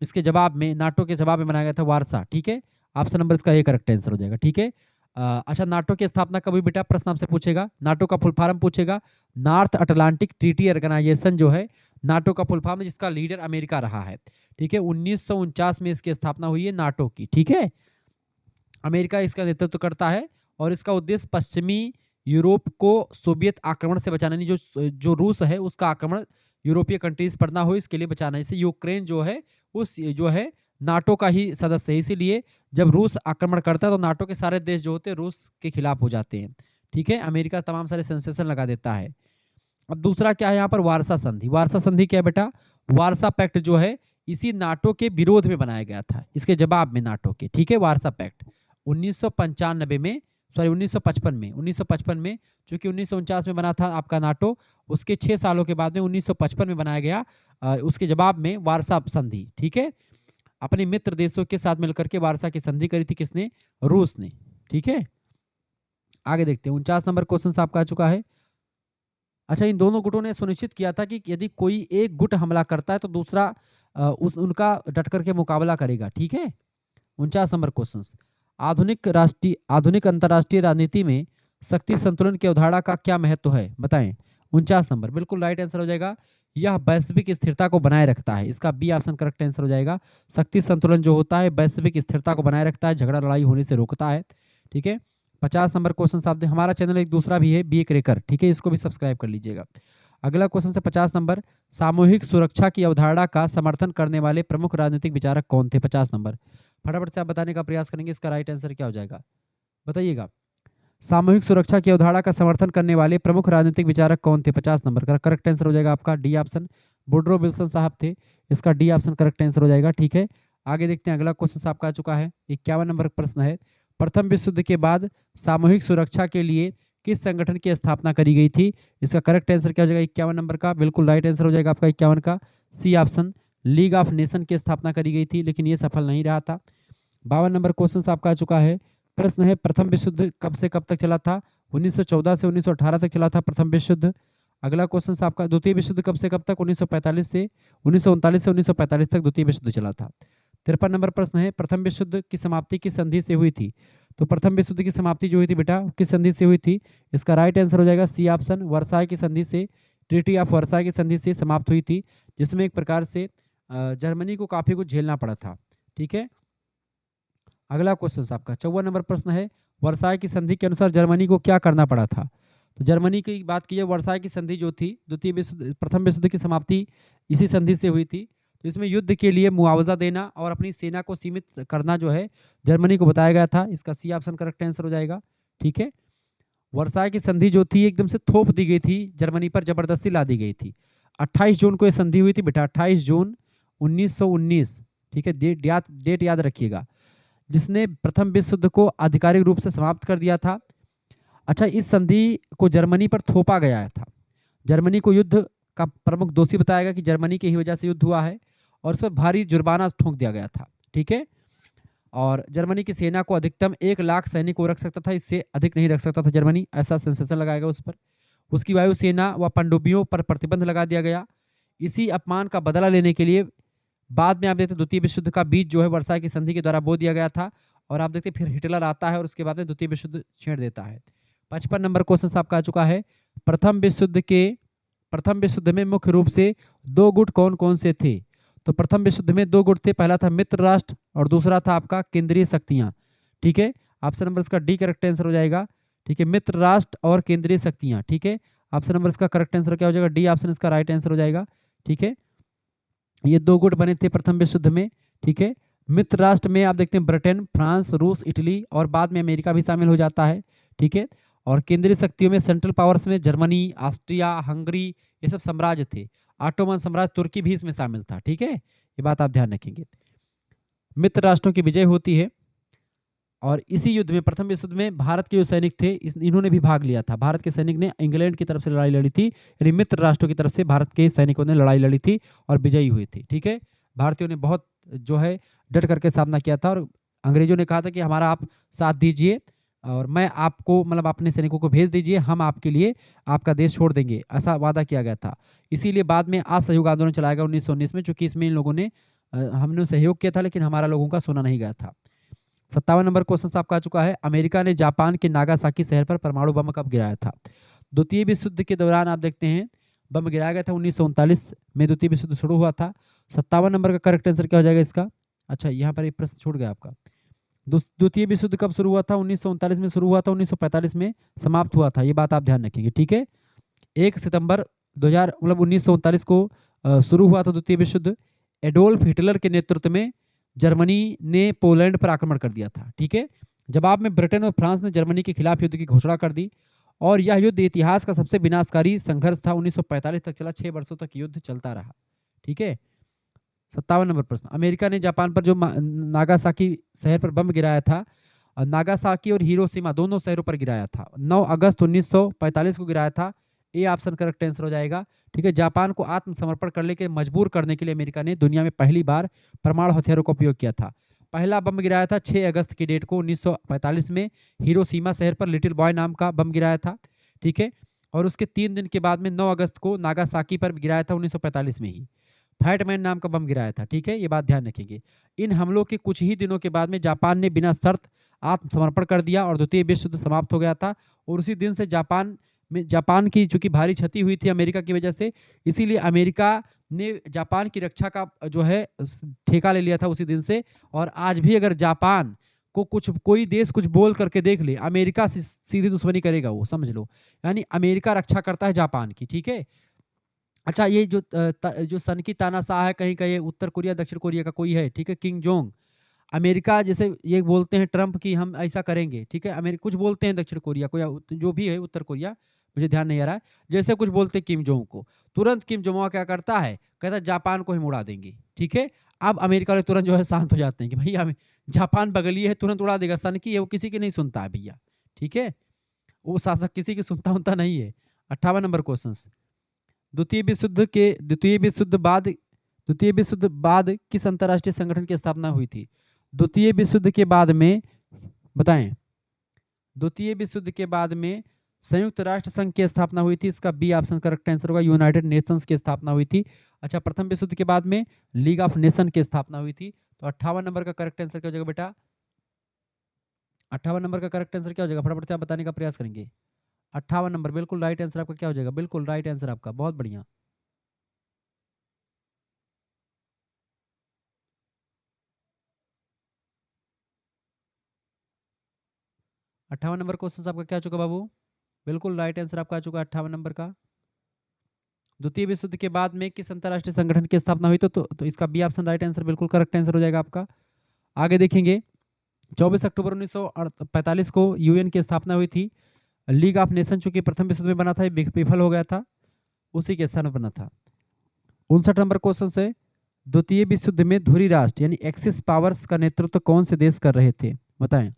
इसके जवाब में, नाटो के जवाब में बनाया गया था वारसा। ठीक है, ऑप्शन नंबर इसका ये करेक्ट आंसर हो जाएगा। ठीक है, अच्छा, नाटो की स्थापना कभी बेटा प्रश्न आपसे पूछेगा, नाटो का फुल फॉर्म पूछेगा। नॉर्थ अटलांटिक ट्रीटी ऑर्गेनाइजेशन जो है नाटो का फुल फॉर्म है, जिसका लीडर अमेरिका रहा है। ठीक है, 1949 में इसकी स्थापना हुई है नाटो की। ठीक है, अमेरिका इसका नेतृत्व करता है और इसका उद्देश्य पश्चिमी यूरोप को सोवियत आक्रमण से बचाना, जो रूस है उसका आक्रमण यूरोपीय कंट्रीज पर ना हो, इसके लिए बचाना। इसे यूक्रेन जो है उस जो है नाटो का ही सदस्य है, इसीलिए जब रूस आक्रमण करता है तो नाटो के सारे देश जो होते हैं रूस के खिलाफ हो जाते हैं। ठीक है, अमेरिका तमाम सारे सेंसेशन लगा देता है। अब दूसरा क्या है यहाँ पर, वारसा संधि। वारसा संधि क्या है बेटा, वारसा पैक्ट जो है इसी नाटो के विरोध में बनाया गया था, इसके जवाब में नाटो के। ठीक है, वारसा पैक्ट 1995 में, सॉरी 1955 में, चूंकि 1949 में बना था आपका नाटो, उसके 6 सालों के बाद में 1955 में बनाया गया। उसके जवाब में वारसा संधि। ठीक है, अपने मित्र देशों के साथ मिलकर के वारसा की संधि करी थी, किसने? रूस ने। ठीक है, आगे देखते हैं 49 नंबर क्वेश्चन आपका आ चुका है। अच्छा, इन दोनों गुटों ने सुनिश्चित किया था कि यदि कोई एक गुट हमला करता है तो दूसरा उनका डट करके मुकाबला करेगा। ठीक है, 49 नंबर क्वेश्चन, आधुनिक अंतर्राष्ट्रीय राजनीति में शक्ति संतुलन की अवधारणा का क्या महत्व है, बताएं। 49 नंबर बिल्कुल राइट आंसर हो जाएगा। यह वैश्विक स्थिरता को बनाए रखता है, इसका बी ऑप्शन करेक्ट आंसर हो जाएगा। शक्ति संतुलन जो होता है वैश्विक स्थिरता को बनाए रखता है, झगड़ा लड़ाई होने से रोकता है। ठीक है, 50 नंबर क्वेश्चन साहब, हमारा चैनल एक दूसरा भी है, बी क्रेकर। ठीक है, इसको भी सब्सक्राइब कर लीजिएगा। अगला क्वेश्चन से 50 नंबर, सामूहिक सुरक्षा की अवधारणा का समर्थन करने वाले प्रमुख राजनीतिक विचारक कौन थे? 50 नंबर फटाफट से आप बताने का प्रयास करेंगे, इसका राइट आंसर क्या हो जाएगा, बताइएगा। सामूहिक सुरक्षा की अवधारणा का समर्थन करने वाले प्रमुख राजनीतिक विचारक कौन थे? 50 नंबर का करेक्ट आंसर हो जाएगा आपका डी ऑप्शन, वुडरो विल्सन साहब थे, इसका डी ऑप्शन करेक्ट आंसर हो जाएगा। ठीक है, आगे देखते हैं, अगला क्वेश्चन आपका आ चुका है। 51 नंबर प्रश्न है, प्रथम विश्व युद्ध के बाद सामूहिक सुरक्षा के लिए किस संगठन की स्थापना करी गई थी? इसका करेक्ट आंसर क्या हो जाएगा? 51 नंबर का बिल्कुल राइट आंसर हो जाएगा आपका 51 का C option, League of Nation की स्थापना करी गई थी, लेकिन ये सफल नहीं रहा था। 52 नंबर क्वेश्चन आपका आ चुका है। प्रश्न है, प्रथम विश्व युद्ध कब से कब तक चला था? 1914 से 1918 तक चला था प्रथम विश्व युद्ध। अगला क्वेश्चन आपका, द्वितीय विश्व युद्ध कब से कब तक? 1945 से 1939 से 1945 तक द्वितीय विश्व युद्ध चला था। 53 नंबर प्रश्न है, प्रथम विश्व युद्ध की समाप्ति किस संधि से हुई थी? तो प्रथम विश्व युद्ध की समाप्ति जो हुई थी बेटा, किस संधि से हुई थी? इसका राइट आंसर हो जाएगा सी ऑप्शन, वर्साय की संधि से, ट्रीटी ऑफ वर्साय की संधि से समाप्त हुई थी, जिसमें एक प्रकार से जर्मनी को काफी कुछ झेलना पड़ा था। ठीक है, अगला क्वेश्चन आपका 54 नंबर प्रश्न है, वर्साय की संधि के अनुसार जर्मनी को क्या करना पड़ा था? तो जर्मनी की बात की जाए, वर्साय की संधि जो थी प्रथम विश्व युद्ध की समाप्ति इसी संधि से हुई थी। तो इसमें युद्ध के लिए मुआवजा देना और अपनी सेना को सीमित करना जो है जर्मनी को बताया गया था, इसका सी ऑप्शन करेक्ट आंसर हो जाएगा। ठीक है, वर्साय की संधि जो थी एकदम से थोप दी गई थी, जर्मनी पर जबरदस्ती ला दी गई थी। 28 जून को यह संधि हुई थी बेटा, 28 जून 1919। ठीक है, डेट याद रखिएगा, जिसने प्रथम विश्व युद्ध को आधिकारिक रूप से समाप्त कर दिया था। अच्छा, इस संधि को जर्मनी पर थोपा गया था, जर्मनी को युद्ध का प्रमुख दोषी बताया गया कि जर्मनी की ही वजह से युद्ध हुआ है, और इस पर भारी जुर्माना ठोक दिया गया था। ठीक है, और जर्मनी की सेना को अधिकतम 1 लाख सैनिक को रख सकता था, इससे अधिक नहीं रख सकता था जर्मनी, ऐसा सेंसेशन लगाया गया उस पर। उसकी वायुसेना व पनडुब्बियों पर प्रतिबंध लगा दिया गया। इसी अपमान का बदला लेने के लिए बाद में आप देखते द्वितीय विश्व युद्ध का बीज जो है वर्साय की संधि के द्वारा बो दिया गया था, और आप देखते फिर हिटलर आता है और उसके बाद में द्वितीय विश्व युद्ध छेड़ देता है। 55 नंबर क्वेश्चन आपका आ चुका है, प्रथम विश्व युद्ध के प्रथम विश्व युद्ध में मुख्य रूप से दो गुट कौन कौन से थे? तो प्रथम विश्व युद्ध में दो गुट थे, पहला था मित्र राष्ट्र और दूसरा था आपका केंद्रीय शक्तियां। ठीक है, ऑप्शन नंबर इसका डी करेक्ट आंसर हो जाएगा। ठीक है, मित्र राष्ट्र और केंद्रीय शक्तियां। ठीक है, ऑप्शन नंबर इसका करेक्ट आंसर क्या हो जाएगा? डी ऑप्शन इसका राइट आंसर हो जाएगा। ठीक है, ये दो गुट बने थे प्रथम विश्व युद्ध में। ठीक है, मित्र राष्ट्र में आप देखते हैं ब्रिटेन, फ्रांस, रूस, इटली और बाद में अमेरिका भी शामिल हो जाता है। ठीक है, और केंद्रीय शक्तियों में सेंट्रल पावर्स में जर्मनी, ऑस्ट्रिया, हंगरी, ये सब साम्राज्य थे। ऑटोमन साम्राज्य तुर्की भी इसमें शामिल था। ठीक है, ये बात आप ध्यान रखेंगे। मित्र राष्ट्रों की विजय होती है और इसी युद्ध में, प्रथम विश्व युद्ध में, भारत के जो सैनिक थे इन्होंने भी भाग लिया था। भारत के सैनिक ने इंग्लैंड की तरफ से लड़ाई लड़ी थी, यानी मित्र राष्ट्रों की तरफ से भारत के सैनिकों ने लड़ाई लड़ी थी और विजयी हुए थे। ठीक है, भारतीयों ने बहुत जो है डट करके सामना किया था और अंग्रेजों ने कहा था कि हमारा आप साथ दीजिए और मैं आपको मतलब अपने सैनिकों को भेज दीजिए, हम आपके लिए आपका देश छोड़ देंगे, ऐसा वादा किया गया था। इसीलिए बाद में असहयोग आंदोलन चलाया गया 1919 में, चूंकि इसमें इन लोगों ने हमने सहयोग किया था लेकिन हमारा लोगों का सुना नहीं गया था। 57 नंबर क्वेश्चन आपका आ चुका है। अमेरिका ने जापान के नागासाकी शहर पर परमाणु बम कब गिराया था? द्वितीय विश्व युद्ध के दौरान आप देखते हैं बम गिराया गया था 1939 में, द्वितीय विश्व युद्ध शुरू हुआ था। 57 नंबर का करेक्ट आंसर क्या हो जाएगा इसका? अच्छा, यहाँ पर एक प्रश्न छूट गया आपका। द्वितीय विश्व युद्ध कब शुरू हुआ था? 1939 में शुरू हुआ था, 1945 में समाप्त हुआ था। ये बात आप ध्यान रखेंगे। ठीक है, 1 सितंबर 2000 मतलब 1939 को शुरू हुआ था द्वितीय विश्व युद्ध। एडोल्फ हिटलर के नेतृत्व में जर्मनी ने पोलैंड पर आक्रमण कर दिया था। ठीक है, जवाब में ब्रिटेन और फ्रांस ने जर्मनी के खिलाफ युद्ध की घोषणा कर दी और यह युद्ध इतिहास का सबसे विनाशकारी संघर्ष था। 1945 तक चला, 6 वर्षों तक युद्ध चलता रहा। ठीक है, 57 नंबर प्रश्न। अमेरिका ने जापान पर जो नागासाकी शहर पर बम गिराया था, नागासाकी और हिरोशिमा दोनों शहरों पर गिराया था। 9 अगस्त 1945 को गिराया था। ए ऑप्शन करेक्ट आंसर हो जाएगा। ठीक है, जापान को आत्मसमर्पण करने के मजबूर करने के लिए अमेरिका ने दुनिया में पहली बार परमाणु हथियारों का उपयोग किया था। पहला बम गिराया था 6 अगस्त की डेट को 1945 में हिरोशिमा शहर पर लिटिल बॉय नाम का बम गिराया था। ठीक है, और उसके 3 दिन के बाद में 9 अगस्त को नागासाकी पर गिराया था 1945 में ही फैटमैन नाम का बम गिराया था। ठीक है, ये बात ध्यान रखेंगे। इन हमलों के कुछ ही दिनों के बाद में जापान ने बिना शर्त आत्मसमर्पण कर दिया और द्वितीय विश्व युद्ध समाप्त हो गया था। और उसी दिन से जापान की चूंकि भारी क्षति हुई थी अमेरिका की वजह से, इसीलिए अमेरिका ने जापान की रक्षा का जो है ठेका ले लिया था उसी दिन से। और आज भी अगर जापान को कोई देश कुछ बोल करके देख ले, अमेरिका से सीधी दुश्मनी करेगा वो, समझ लो। यानी अमेरिका रक्षा करता है जापान की। ठीक है, अच्छा, ये जो सन की तानाशाह है, कहीं कहीं उत्तर कोरिया दक्षिण कोरिया का कोई है। ठीक है, किंग जोंग। अमेरिका जैसे ये बोलते हैं ट्रंप की हम ऐसा करेंगे। ठीक है, अमेरिका कुछ बोलते हैं दक्षिण कोरिया को या जो भी है उत्तर कोरिया, मुझे ध्यान नहीं आ रहा है, जैसे कुछ बोलते हैं किम जोंग को, तुरंत किम जोंग क्या करता है, कहता है जापान को ही उड़ा देंगे। ठीक है, अब अमेरिका वाले तुरंत जो है शांत हो जाते हैं कि भैया हमें जापान बगली है, तुरंत उड़ा देगा। सन की है वो किसी की नहीं सुनता है भैया। ठीक है, वो शासक किसी की सुनता नहीं है। 58 नंबर क्वेश्चन। द्वितीय विश्व युद्ध बाद किस अंतर्राष्ट्रीय संगठन की स्थापना हुई थी? द्वितीय विश्व युद्ध के बाद में बताएं। द्वितीय विश्व युद्ध के बाद में संयुक्त राष्ट्र संघ की स्थापना हुई थी। इसका बी ऑप्शन करेक्ट आंसर होगा, यूनाइटेड नेशंस की स्थापना हुई थी। अच्छा, प्रथम विश्व युद्ध के बाद में लीग ऑफ नेशन की स्थापना हुई थी। तो 58 नंबर का करेक्ट आंसर क्या हो जाएगा बेटा? 58 नंबर का करेक्ट आंसर क्या हो जाएगा? फटाफट से आप बताने का प्रयास करेंगे। 58 नंबर बिल्कुल राइट आंसर आपका क्या हो जाएगा? बिल्कुल राइट आंसर आपका, बहुत बढ़िया। 58 नंबर क्वेश्चन आपका क्या चुका बाबू? बिल्कुल राइट आंसर आपका आ चुका 58 नंबर का। द्वितीय विश्व युद्ध के बाद में किस अंतर्राष्ट्रीय संगठन की स्थापना हुई? तो इसका बी ऑप्शन राइट आंसर बिल्कुल करेक्ट आंसर हो जाएगा आपका। आगे देखेंगे, 24 अक्टूबर 1945 को यूएन की स्थापना हुई थी। लीग ऑफ नेशन चूंकि प्रथम विश्व युद्ध में बना था, विफल हो गया था, उसी के स्थान पर बना था। 59 नंबर क्वेश्चन से, द्वितीय विश्व युद्ध में धुरी राष्ट्र यानी एक्सिस पावर्स का नेतृत्व कौन से देश कर रहे थे? बताएं।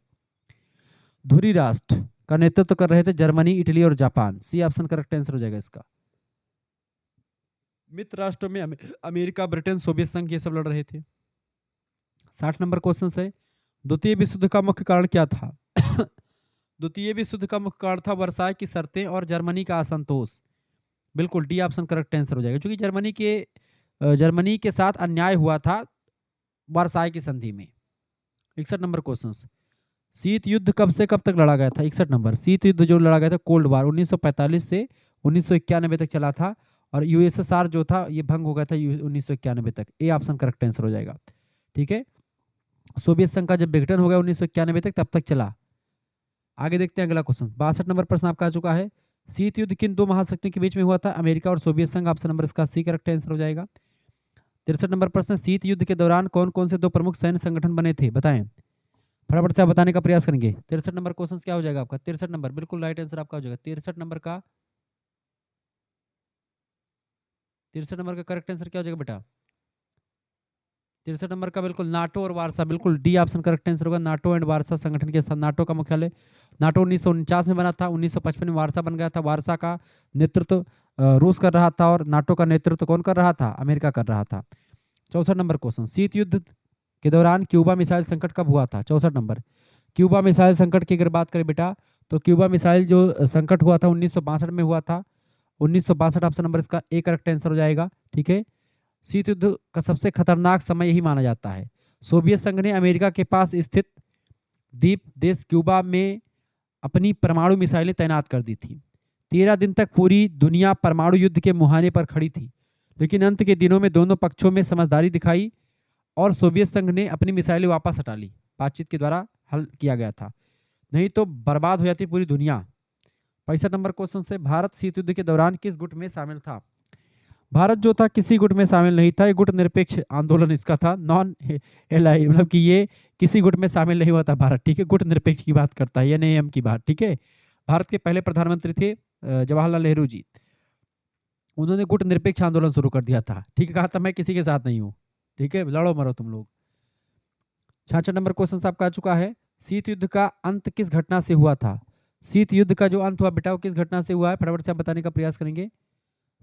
धुरी राष्ट्र का नेतृत्व कर रहे थे जर्मनी, इटली और Japan. C option correct answer हो जाएगा इसका। मित्र राष्ट्रों में अमेरिका, ब्रिटेन, सोवियत संघ ये सब लड़ रहे थे। 60 नंबर क्वेश्चन है, द्वितीय विश्व युद्ध का मुख्य कारण क्या था? द्वितीय विश्व युद्ध का मुख्य कारण था वर्साय की शर्तें और जर्मनी का असंतोष। बिल्कुल डी ऑप्शन करेक्ट आंसर हो जाएगा, क्योंकि जर्मनी के साथ अन्याय हुआ था वर्साय की संधि में। 61 नंबर क्वेश्चन, शीत युद्ध कब से कब तक लड़ा गया था? 61 नंबर, शीत युद्ध जो लड़ा गया था कोल्ड वार 1945 से 1991 तक चला था और यूएसएसआर जो था ये भंग हो गया था 1991 तक। ए ऑप्शन करेक्ट आंसर हो जाएगा। ठीक है, सोवियत संघ का जब विघटन हो गया 1991 तक, तब तक चला। आगे देखते हैं अगला क्वेश्चन। 62 नंबर प्रश्न आपका आ चुका है। शीत युद्ध किन दो महाशक्तियों के बीच में हुआ था? अमेरिका और सोवियत संघ। ऑप्शन नंबर इसका सी करेक्ट आंसर हो जाएगा। 63 नंबर प्रश्न, शीत युद्ध के दौरान कौन कौन से दो प्रमुख सैन्य संगठन बने थे? बताएं, फटाफट से आप बताने का प्रयास करेंगे। 63 नंबर क्वेश्चन क्या हो जाएगा आपका? 63 नंबर बिल्कुल राइट आंसर आपका हो जाएगा। 63 नंबर का 63 नंबर का करेक्ट आंसर क्या हो जाएगा बेटा? 63 नंबर का बिल्कुल नाटो और वारसा, बिल्कुल डी ऑप्शन करेक्ट आंसर होगा। नाटो एंड वारसा संगठन के साथ नाटो का मुख्यालय नाटो 1949 में बना था, 1955 में वारसा बन गया था। वारसा का नेतृत्व रूस कर रहा था और नाटो का नेतृत्व कौन कर रहा था? अमेरिका कर रहा था। 64 नंबर क्वेश्चन, शीत युद्ध के दौरान क्यूबा मिसाइल संकट कब हुआ था? 64 नंबर, क्यूबा मिसाइल संकट की अगर बात करें बेटा, तो क्यूबा मिसाइल जो संकट हुआ था 1962 में हुआ था। 1962 ऑप्शन नंबर इसका ए करेक्ट आंसर हो जाएगा। ठीक है, शीत युद्ध का सबसे खतरनाक समय यही माना जाता है। सोवियत संघ ने अमेरिका के पास स्थित द्वीप देश क्यूबा में अपनी परमाणु मिसाइलें तैनात कर दी थी। 13 दिन तक पूरी दुनिया परमाणु युद्ध के मुहाने पर खड़ी थी, लेकिन अंत के दिनों में दोनों पक्षों में समझदारी दिखाई और सोवियत संघ ने अपनी मिसाइलें वापस हटा ली। बातचीत के द्वारा हल किया गया था, नहीं तो बर्बाद हो जाती पूरी दुनिया। 65 नंबर क्वेश्चन से, भारत शीत युद्ध के दौरान किस गुट में शामिल था? भारत जो था किसी गुट में शामिल नहीं था। ये गुट निरपेक्ष आंदोलन इसका था, नॉन एलाई, मतलब कि ये किसी गुट में शामिल नहीं हुआ था भारत। ठीक है, गुट निरपेक्ष की बात करता है, एनएएम की बात। ठीक है, भारत के पहले प्रधानमंत्री थे जवाहरलाल नेहरू जी। उन्होंने गुट निरपेक्ष आंदोलन शुरू कर दिया था। ठीक है, कहा था मैं किसी के साथ नहीं हूँ। ठीक है, लड़ो मरो तुम लोग। 66 नंबर क्वेश्चन आपका आ चुका है। शीत युद्ध का अंत किस घटना से हुआ था? शीत युद्ध का जो अंत हुआ बेटा, वो किस घटना से हुआ है? फटाफट से आप बताने का प्रयास करेंगे।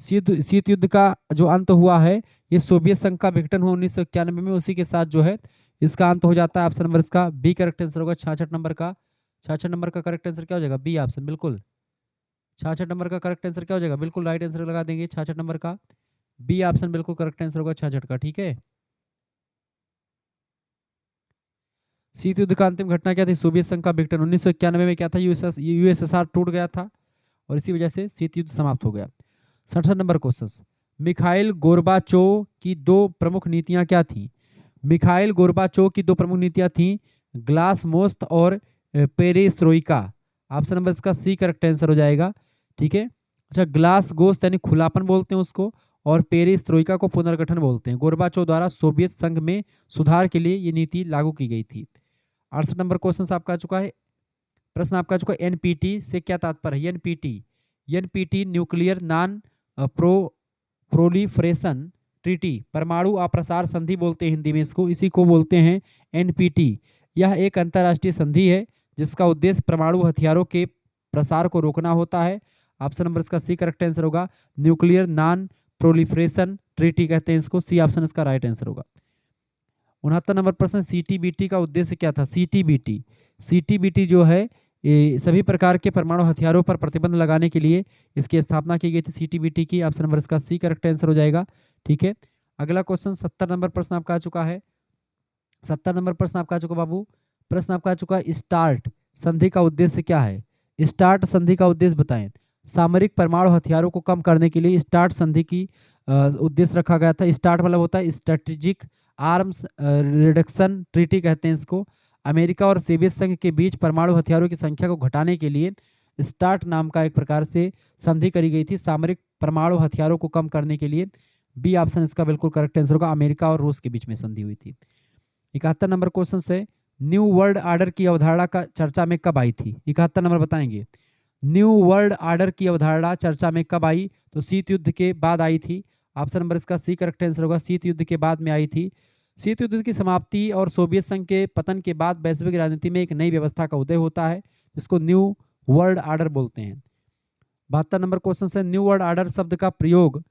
शीत युद्ध का जो अंत हुआ है, ये सोवियत संघ का विघटन हुआ 1991 में, उसी के साथ जो है इसका अंत हो जाता है। ऑप्शन नंबर इसका बी करेक्ट आंसर होगा। 66 नंबर का 66 नंबर का करेक्ट आंसर क्या हो जाएगा? बी ऑप्शन, बिल्कुल 66 नंबर का करेक्ट आंसर क्या हो जाएगा? बिल्कुल राइट आंसर लगा देंगे 66 नंबर का, बी ऑप्शन बिल्कुल करेक्ट आंसर होगा 66 का। ठीक है, शीत युद्ध का अंतिम घटना क्या थी? सोवियत संघ का विघटन 1991 में क्या था? यूएसएसआर टूट गया था और इसी वजह से शीत युद्ध समाप्त हो गया। 67 नंबर क्वेश्चन, मिखाइल गोर्बाचोव की दो प्रमुख नीतियां क्या थी? मिखाइल गोर्बाचोव की दो प्रमुख नीतियां थी, ग्लासनोस्त और पेरेस्ट्रोइका। ऑप्शन नंबर इसका सी करेक्ट आंसर हो जाएगा। ठीक है, अच्छा, ग्लासगोस्त यानी खुलापन बोलते हैं उसको, और पेरेस्ट्रोइका को पुनर्गठन बोलते हैं। गोर्बाचोव द्वारा सोवियत संघ में सुधार के लिए ये नीति लागू की गई थी। 68 नंबर क्वेश्चन आपका आ चुका है। प्रश्न आपका आ चुका है, एनपीटी से क्या तात्पर्य है? NPT, NPT nuclear non proliferation treaty, परमाणु अप्रसार संधि बोलते हैं हिंदी में इसको, इसी को बोलते हैं एनपीटी। यह एक अंतर्राष्ट्रीय संधि है जिसका उद्देश्य परमाणु हथियारों के प्रसार को रोकना होता है। ऑप्शन नंबर इसका सी करेक्ट आंसर होगा। न्यूक्लियर नॉन प्रोलिफरेशन ट्रीटी कहते हैं इसको, सी ऑप्शन इसका राइट आंसर होगा। 69 नंबर प्रश्न, सीटीबीटी का उद्देश्य क्या था? सीटीबीटी, सीटीबीटी जो है ये सभी प्रकार के परमाणु हथियारों पर प्रतिबंध लगाने के लिए इसकी स्थापना की गई थी सीटीबीटी की। ऑप्शन नंबर इसका सी करेक्ट आंसर हो जाएगा। ठीक है, अगला क्वेश्चन 70 नंबर प्रश्न आपका आ चुका है। 70 नंबर प्रश्न आपका आ चुका बाबू। प्रश्न आपका आ चुका है, स्टार्ट संधि का उद्देश्य क्या है? स्टार्ट संधि का उद्देश्य बताएं। सामरिक परमाणु हथियारों को कम करने के लिए स्टार्ट संधि की उद्देश्य रखा गया था। स्टार्ट मतलब होता है स्ट्रेटेजिक आर्म्स रिडक्शन ट्रीटी कहते हैं इसको। अमेरिका और सोवियत संघ के बीच परमाणु हथियारों की संख्या को घटाने के लिए स्टार्ट नाम का एक प्रकार से संधि करी गई थी, सामरिक परमाणु हथियारों को कम करने के लिए। बी ऑप्शन इसका बिल्कुल करेक्ट आंसर होगा, अमेरिका और रूस के बीच में संधि हुई थी। 71 नंबर क्वेश्चन से, न्यू वर्ल्ड आर्डर की अवधारणा का चर्चा में कब आई थी? 71 नंबर बताएंगे। न्यू वर्ल्ड आर्डर की अवधारणा चर्चा में कब आई? तो शीत युद्ध के बाद आई थी। ऑप्शन नंबर इसका सी करेक्ट आंसर होगा, शीत युद्ध के बाद में आई थी। शीत युद्ध की समाप्ति और सोवियत संघ के पतन के बाद वैश्विक राजनीति में एक नई व्यवस्था का उदय होता है, जिसको न्यू वर्ल्ड आर्डर बोलते हैं। 72 नंबर क्वेश्चन से, न्यू वर्ल्ड आर्डर शब्द का प्रयोग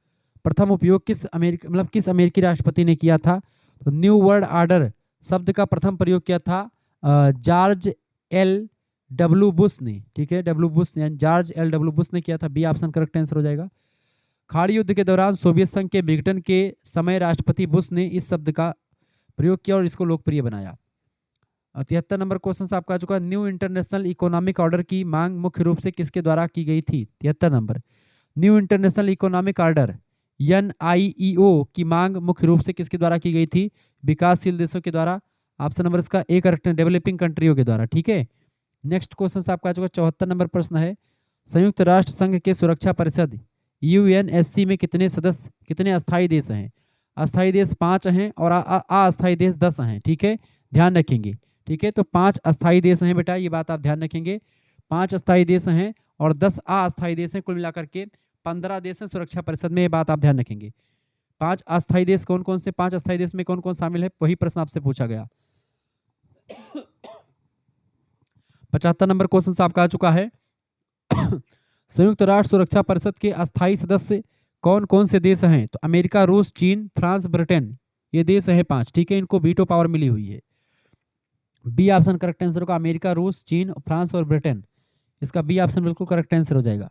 प्रथम उपयोग किस अमेरिकी राष्ट्रपति ने किया था? तो न्यू वर्ल्ड आर्डर शब्द का प्रथम प्रयोग किया था जॉर्ज एल डब्ल्यू बुश ने। ठीक है, डब्ल्यू बुश यानी जॉर्ज एल डब्ल्यू बुश ने किया था। बी ऑप्शन करेक्ट आंसर हो जाएगा। खाड़ी युद्ध के दौरान सोवियत संघ के विघटन के समय राष्ट्रपति बुश ने इस शब्द का प्रयोग किया और इसको लोकप्रिय बनाया। 73 नंबर क्वेश्चन आपका आ चुका है, न्यू इंटरनेशनल इकोनॉमिक ऑर्डर की मांग मुख्य रूप से किसके द्वारा की गई थी? 73 number, new international economic order NIEO की मांग मुख्य रूप से किसके द्वारा की गई थी? विकासशील देशों के द्वारा। ऑप्शन नंबर इसका ए करेक्ट है, डेवलपिंग कंट्रियों के द्वारा। ठीक है, नेक्स्ट क्वेश्चन से आपका आ चुका 74 नंबर प्रश्न है, संयुक्त राष्ट्र संघ के सुरक्षा परिषद UNSC में कितने सदस्य, कितने अस्थायी देश हैं? अस्थायी देश 5 हैं और अस्थायी देश 10 हैं। ठीक है, ध्यान रखेंगे। ठीक है, तो 5 अस्थायी देश हैं बेटा, ये बात आप ध्यान रखेंगे। 5 अस्थायी देश हैं और 10 अस्थायी देश हैं, कुल मिलाकर के 15 देश हैं सुरक्षा परिषद में, ये बात आप ध्यान रखेंगे। 5 अस्थायी देश कौन कौन से, 5 अस्थायी देश में कौन कौन शामिल है, वही प्रश्न आपसे पूछा गया। 75 नंबर क्वेश्चन से आपका आ चुका है संयुक्त राष्ट्र सुरक्षा परिषद के अस्थायी सदस्य कौन कौन से देश हैं? तो अमेरिका, रूस, चीन, फ्रांस, ब्रिटेन, ये देश हैं 5। ठीक है, इनको वीटो पावर मिली हुई है। बी ऑप्शन करेक्ट आंसर होगा, अमेरिका, रूस, चीन, फ्रांस और ब्रिटेन। इसका बी ऑप्शन बिल्कुल करेक्ट आंसर हो जाएगा।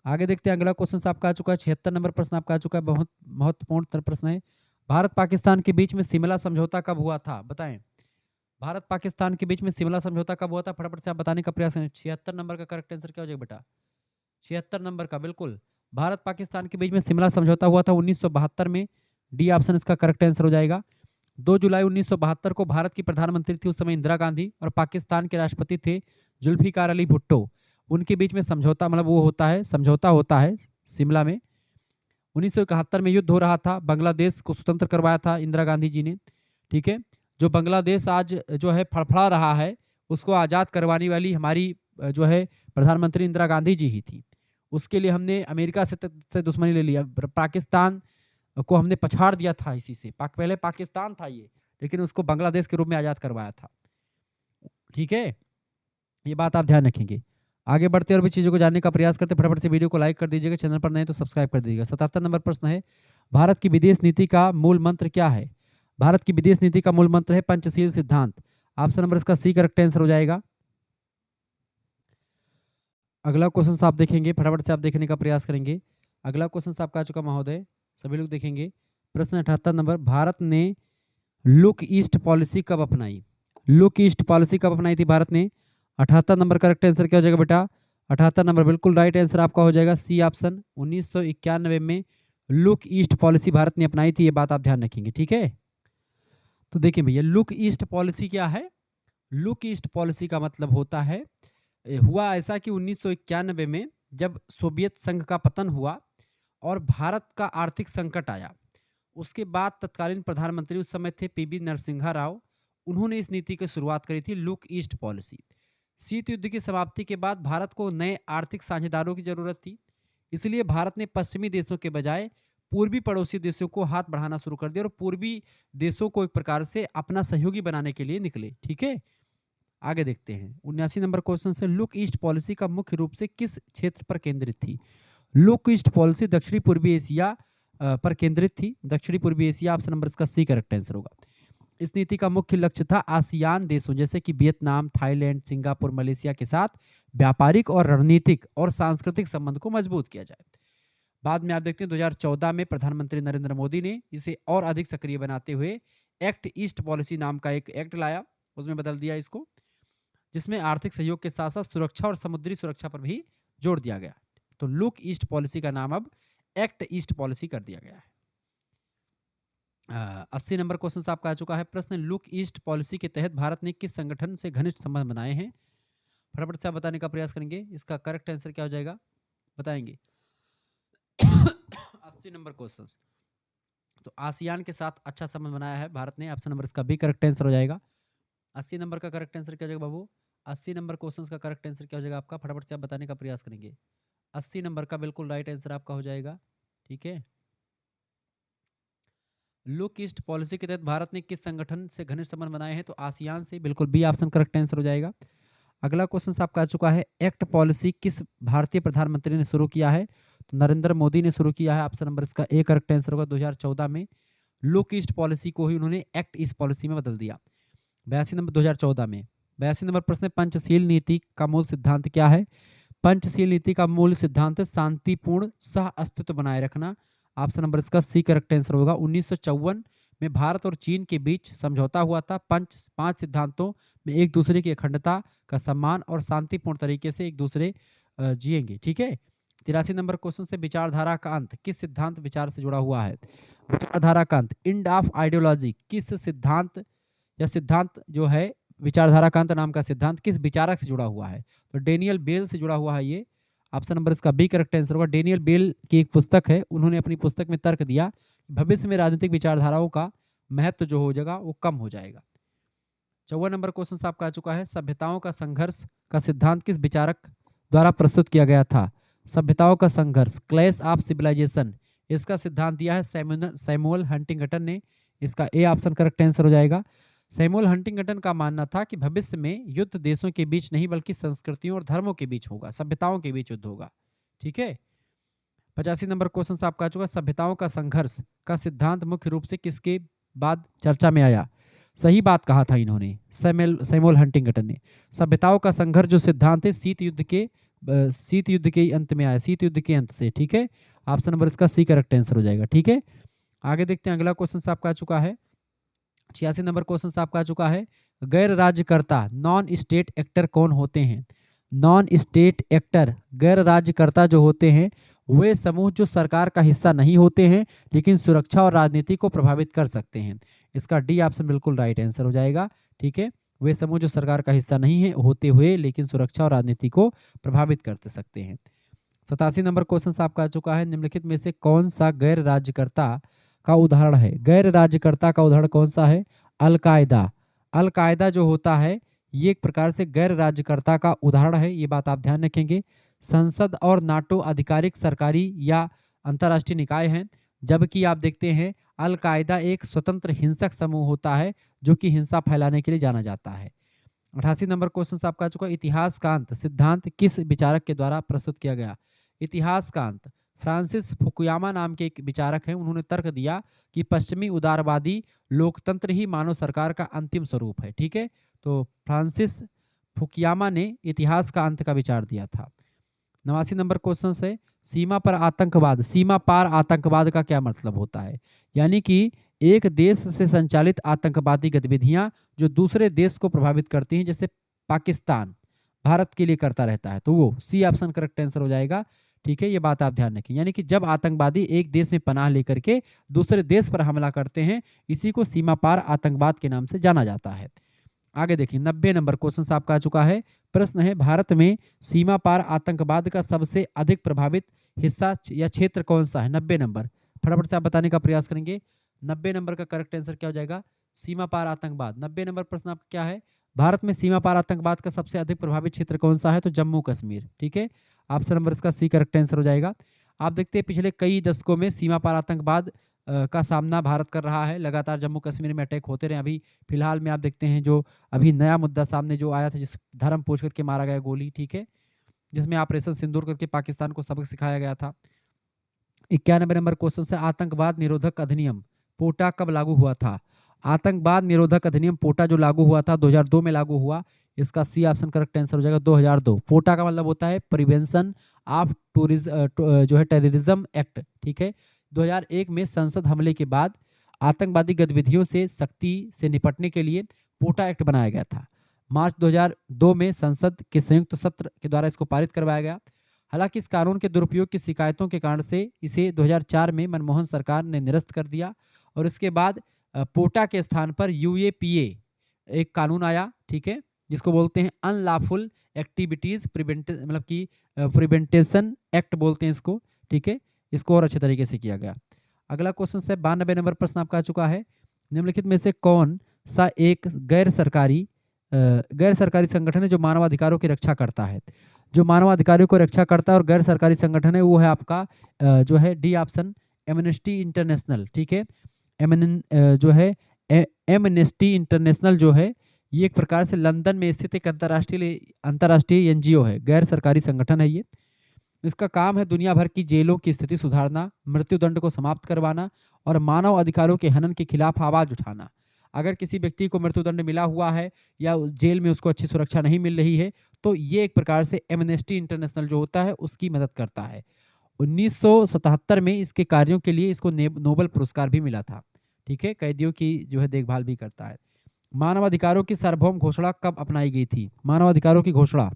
आगे देखते हैं, अगला क्वेश्चन आपका आ चुका है 76 नंबर प्रश्न आपका आ चुका है, बहुत महत्वपूर्ण प्रश्न है। भारत पाकिस्तान के बीच में शिमला समझौता कब हुआ था, बताएं। भारत पाकिस्तान के बीच में शिमला समझौता कब हुआ था, फटाफट से आप बताने का प्रयास करें। 76 नंबर का करेक्ट आंसर क्या हो जाएगा बेटा? 76 नंबर का बिल्कुल, भारत पाकिस्तान के बीच में शिमला समझौता हुआ था 1972 में। डी ऑप्शन इसका करेक्ट आंसर हो जाएगा। 2 जुलाई 1972 को भारत की प्रधानमंत्री थी उस समय इंदिरा गांधी और पाकिस्तान के राष्ट्रपति थे जुल्फिकार अली भुट्टो। उनके बीच में समझौता, मतलब वो होता है, समझौता होता है शिमला में। 1971 में युद्ध हो रहा था, बांग्लादेश को स्वतंत्र करवाया था इंदिरा गांधी जी ने। ठीक है, जो बांग्लादेश आज जो है फड़फड़ा रहा है, उसको आज़ाद करवाने वाली हमारी जो है प्रधानमंत्री इंदिरा गांधी जी ही थी। उसके लिए हमने अमेरिका से दुश्मनी ले लिया, पाकिस्तान को हमने पछाड़ दिया था इसी से। पहले पाकिस्तान था ये, लेकिन उसको बांग्लादेश के रूप में आज़ाद करवाया था। ठीक है, ये बात आप ध्यान रखेंगे। आगे बढ़ते और भी चीज़ों को जानने का प्रयास करते, फटाफट से वीडियो को लाइक कर दीजिएगा, चैनल पर नए तो सब्सक्राइब कर दीजिएगा। 77 नंबर प्रश्न है, भारत की विदेश नीति का मूल मंत्र क्या है? भारत की विदेश नीति का मूल मंत्र है पंचशील सिद्धांत। ऑप्शन नंबर इसका सी करेक्ट आंसर हो जाएगा। अगला क्वेश्चन आप देखेंगे, फटाफट से आप देखने का प्रयास करेंगे। अगला क्वेश्चन आपका आ चुका महोदय, सभी लोग देखेंगे। प्रश्न 78 नंबर, भारत ने लुक ईस्ट पॉलिसी कब अपनाई? लुक ईस्ट पॉलिसी कब अपनाई थी भारत ने? 78 नंबर करेक्ट आंसर क्या हो जाएगा बेटा? 78 नंबर बिल्कुल राइट आंसर आपका हो जाएगा, सी ऑप्शन। 1991 में लुक ईस्ट पॉलिसी भारत ने अपनाई थी, ये बात आप ध्यान रखेंगे। ठीक है, तो देखिए भैया, लुक ईस्ट पॉलिसी क्या है? लुक ईस्ट पॉलिसी का मतलब होता है, हुआ ऐसा कि 1991 में जब सोवियत संघ का पतन हुआ और भारत का आर्थिक संकट आया, उसके बाद तत्कालीन प्रधानमंत्री उस समय थे पीवी नरसिम्हा राव। उन्होंने इस नीति की शुरुआत करी थी, लुक ईस्ट पॉलिसी। शीत युद्ध की समाप्ति के बाद भारत को नए आर्थिक साझेदारों की जरूरत थी, इसलिए भारत ने पश्चिमी देशों के बजाय पूर्वी पड़ोसी देशों को हाथ बढ़ाना शुरू कर दिया और पूर्वी देशों को एक प्रकार से अपना सहयोगी बनाने के लिए निकले। ठीक है, आगे देखते हैं 79 नंबर क्वेश्चन से, लुक ईस्ट पॉलिसी का मुख्य रूप से किस क्षेत्र पर केंद्रित थी? लुक ईस्ट पॉलिसी दक्षिणी पूर्वी एशिया पर केंद्रित थी, दक्षिणी पूर्वी एशिया। ऑप्शन नंबर इसका सी करेक्ट आंसर होगा। इस नीति का मुख्य लक्ष्य था आसियान देशों जैसे कि वियतनाम, थाईलैंड, सिंगापुर, मलेशिया के साथ व्यापारिक और रणनीतिक और सांस्कृतिक संबंध को मजबूत किया जाए। बाद में आप देखते हैं 2014 में प्रधानमंत्री नरेंद्र मोदी ने इसे और अधिक सक्रिय बनाते हुए एक्ट ईस्ट पॉलिसी नाम का एक एक्ट लाया, उसमें बदल दिया इसको, जिसमें आर्थिक सहयोग के साथ साथ सुरक्षा और समुद्री सुरक्षा पर भी जोर दिया गया। तो लुक ईस्ट पॉलिसी का नाम अब एक्ट ईस्ट पॉलिसी कर दिया गया है। 80 नंबर क्वेश्चन आपका आ चुका है प्रश्न, लुक ईस्ट पॉलिसी के तहत भारत ने किस संगठन से घनिष्ठ संबंध बनाए हैं? फटाफट से आप बताने का प्रयास करेंगे, इसका करेक्ट आंसर क्या हो जाएगा, बताएंगे। 80 नंबर क्वेश्चन, तो आसियान के साथ अच्छा संबंध बनाया है भारत ने। ऑप्शन नंबर इसका भी करेक्ट आंसर हो जाएगा। 80 नंबर का करेक्ट आंसर क्या हो जाएगा बाबू? 80 नंबर क्वेश्चन का करेक्ट आंसर क्या हो जाएगा आपका? फटाफट से आप बताने का प्रयास करेंगे। 80 नंबर का बिल्कुल राइट आंसर आपका हो जाएगा। ठीक है, लुक ईस्ट पॉलिसी के तहत भारत ने किस संगठन से घनिष्ठ संबंध बनाए हैं? तो आसियान से, बिल्कुल बी ऑप्शन करेक्ट आंसर हो जाएगा। अगला क्वेश्चन आपका आ चुका है, एक्ट पॉलिसी किस भारतीय प्रधानमंत्री ने शुरू किया है? तो नरेंद्र मोदी ने शुरू किया है। ऑप्शन नंबर इसका ए करेक्ट आंसर होगा। 2014 में लुक ईस्ट पॉलिसी को ही उन्होंने एक्ट ईस्ट पॉलिसी में बदल दिया। 82 नंबर 2014 में। 82 नंबर प्रश्न, पंचशील नीति का मूल सिद्धांत क्या है? पंचशील नीति का मूल सिद्धांत है शांतिपूर्ण सह अस्तित्व बनाए रखना। ऑप्शन नंबर इसका सी करेक्ट आंसर होगा। 1954 में भारत और चीन के बीच समझौता हुआ था। पांच सिद्धांतों में एक दूसरे की अखंडता का सम्मान और शांतिपूर्ण तरीके से एक दूसरे जिएंगे। ठीक है, 83 नंबर क्वेश्चन से विचारधारा का अंत किस सिद्धांत विचार से जुड़ा हुआ है? विचारधारा का अंत, एंड ऑफ आइडियोलॉजी, किस सिद्धांत या सिद्धांत जो है विचारधारा का अंत नाम का सिद्धांत किस विचारक से जुड़ा हुआ है? तो डेनियल बेल से जुड़ा हुआ है ये। ऑप्शन नंबर इसका बी करेक्ट आंसर होगा। डेनियल बेल की एक पुस्तक है, उन्होंने अपनी पुस्तक में तर्क दिया भविष्य में राजनीतिक विचारधाराओं का महत्व जो हो जाएगा वो कम हो जाएगा। 54 नंबर क्वेश्चन आपका आ चुका है, सभ्यताओं का संघर्ष का सिद्धांत किस विचारक द्वारा प्रस्तुत किया गया था? सभ्यताओं का संघर्ष, क्लैश ऑफ सिविलाइजेशन, इसका सिद्धांत दिया है सैमुअल हंटिंगटन ने। इसका ए ऑप्शन करेक्ट आंसर हो जाएगा। सैमुअल हंटिंगटन का मानना था कि भविष्य में युद्ध देशों के बीच नहीं बल्कि संस्कृतियों और धर्मों के बीच होगा, सभ्यताओं के बीच युद्ध होगा। ठीक है। 85 नंबर क्वेश्चन आपका आ चुका, सभ्यताओं का संघर्ष का सिद्धांत मुख्य रूप से किसके बाद चर्चा में आया? सही बात कहा था इन्होंने, सैमुअल हंटिंगटन ने। सभ्यताओं का संघर्ष जो सिद्धांत है शीत युद्ध के अंत में आया, शीत युद्ध के अंत से। ठीक है, ऑप्शन नंबर इसका सी करेक्ट आंसर हो जाएगा। ठीक है, आगे देखते हैं अगला क्वेश्चन आपका आ चुका है। 86 नंबर क्वेश्चन आपका आ चुका है, गैर राज्यकर्ता नॉन स्टेट एक्टर कौन होते हैं? नॉन स्टेट एक्टर, गैर राज्यकर्ता जो होते हैं वे समूह जो सरकार का हिस्सा नहीं होते हैं लेकिन सुरक्षा और राजनीति को प्रभावित कर सकते हैं। इसका डी ऑप्शन बिल्कुल राइट आंसर हो जाएगा। ठीक है, वे समूह जो सरकार का हिस्सा नहीं है होते हुए लेकिन सुरक्षा और राजनीति को प्रभावित कर सकते हैं। 87 नंबर क्वेश्चन आपका आ चुका है, निम्नलिखित में से कौन सा गैर राज्यकर्ता का उदाहरण है? गैर राज्यकर्ता का उदाहरण कौन सा है? अल-कायदा। अल-कायदा जो होता है ये एक प्रकार से गैर राज्यकर्ता का उदाहरण है, ये बात आप ध्यान रखेंगे। संसद और नाटो आधिकारिक सरकारी या अंतर्राष्ट्रीय निकाय हैं, जबकि आप देखते हैं अल-कायदा एक स्वतंत्र हिंसक समूह होता है जो कि हिंसा फैलाने के लिए जाना जाता है। 88 नंबर क्वेश्चन आपका आ चुका, इतिहास का अंत सिद्धांत किस विचारक के द्वारा प्रस्तुत किया गया? इतिहास का अंत, फ्रांसिस फुकुयामा नाम के एक विचारक हैं, उन्होंने तर्क दिया कि पश्चिमी उदारवादी लोकतंत्र ही मानव सरकार का अंतिम स्वरूप है। ठीक है, तो फ्रांसिस फुकुयामा ने इतिहास का अंत का विचार दिया था। 89 नंबर क्वेश्चन है, सीमा पर आतंकवाद, सीमा पार आतंकवाद का क्या मतलब होता है? यानी कि एक देश से संचालित आतंकवादी गतिविधियां जो दूसरे देश को प्रभावित करती हैं, जैसे पाकिस्तान भारत के लिए करता रहता है, तो वो सी ऑप्शन करेक्ट आंसर हो जाएगा। ठीक है, ये बात आप ध्यान रखें, यानी कि जब आतंकवादी एक देश में पनाह लेकर के दूसरे देश पर हमला करते हैं, इसी को सीमा पार आतंकवाद के नाम से जाना जाता है। आगे देखिए 90 नंबर क्वेश्चन आपका आ चुका है, प्रश्न है भारत में सीमा पार आतंकवाद का सबसे अधिक प्रभावित हिस्सा या क्षेत्र कौन सा है? 90 नंबर, फटाफट से आप बताने का प्रयास करेंगे। 90 नंबर का करेक्ट आंसर क्या हो जाएगा? सीमा पार आतंकवाद। 90 नंबर प्रश्न आपका क्या है, भारत में सीमा पार आतंकवाद का सबसे अधिक प्रभावित क्षेत्र कौन सा है? तो जम्मू कश्मीर। ठीक है, ऑप्शन नंबर इसका सी करेक्ट आंसर हो जाएगा। आप देखते हैं पिछले कई दशकों में सीमा पार आतंकवाद का सामना भारत कर रहा है, लगातार जम्मू कश्मीर में अटैक होते रहे। अभी फिलहाल में आप देखते हैं जो अभी नया मुद्दा सामने जो आया था, जिस धर्म पूछ करके मारा गया गोली, ठीक है, जिसमें ऑपरेशन सिंदूर करके पाकिस्तान को सबक सिखाया गया था। 91 नंबर क्वेश्चन से, आतंकवाद निरोधक अधिनियम पोटा कब लागू हुआ था? आतंकवाद निरोधक अधिनियम पोटा जो लागू हुआ था 2002 में लागू हुआ, इसका सी ऑप्शन करेक्ट आंसर हो जाएगा 2002। पोटा का मतलब होता है प्रिवेंशन ऑफ जो है टेररिज्म एक्ट। ठीक है, 2001 में संसद हमले के बाद आतंकवादी गतिविधियों से सख्ती से निपटने के लिए पोटा एक्ट बनाया गया था। मार्च 2002 में संसद के संयुक्त सत्र के द्वारा इसको पारित करवाया गया। हालांकि इस कानून के दुरुपयोग की शिकायतों के कारण से इसे 2004 में मनमोहन सरकार ने निरस्त कर दिया और इसके बाद पोटा के स्थान पर यूएपीए एक कानून आया। ठीक है, जिसको बोलते हैं अनलॉफुल एक्टिविटीज मतलब कि प्रिवेंटेशन एक्ट बोलते हैं इसको। ठीक है, इसको और अच्छे तरीके से किया गया। अगला क्वेश्चन है 92 नंबर प्रश्न आपका आ चुका है, निम्नलिखित में से कौन सा एक गैर सरकारी संगठन है जो मानवाधिकारों की रक्षा करता है? जो मानवाधिकारों को रक्षा करता है और गैर सरकारी संगठन है वो है आपका जो है डी ऑप्शन एमनेस्टी इंटरनेशनल। ठीक है, जो है एमनेस्टी इंटरनेशनल जो है ये एक प्रकार से लंदन में स्थित एक अंतर्राष्ट्रीय एनजीओ है, गैर सरकारी संगठन है ये। इसका काम है दुनिया भर की जेलों की स्थिति सुधारना, मृत्युदंड को समाप्त करवाना और मानव अधिकारों के हनन के खिलाफ आवाज उठाना। अगर किसी व्यक्ति को मृत्युदंड मिला हुआ है या जेल में उसको अच्छी सुरक्षा नहीं मिल रही है तो ये एक प्रकार से एमनेस्टी इंटरनेशनल जो होता है उसकी मदद करता है। 1977 में इसके कार्यों के लिए इसको नोबेल पुरस्कार भी मिला था। ठीक है, कैदियों की जो है देखभाल भी करता है। मानवाधिकारों की सार्वभौम घोषणा कब अपनाई गई थी? मानवाधिकारों की घोषणा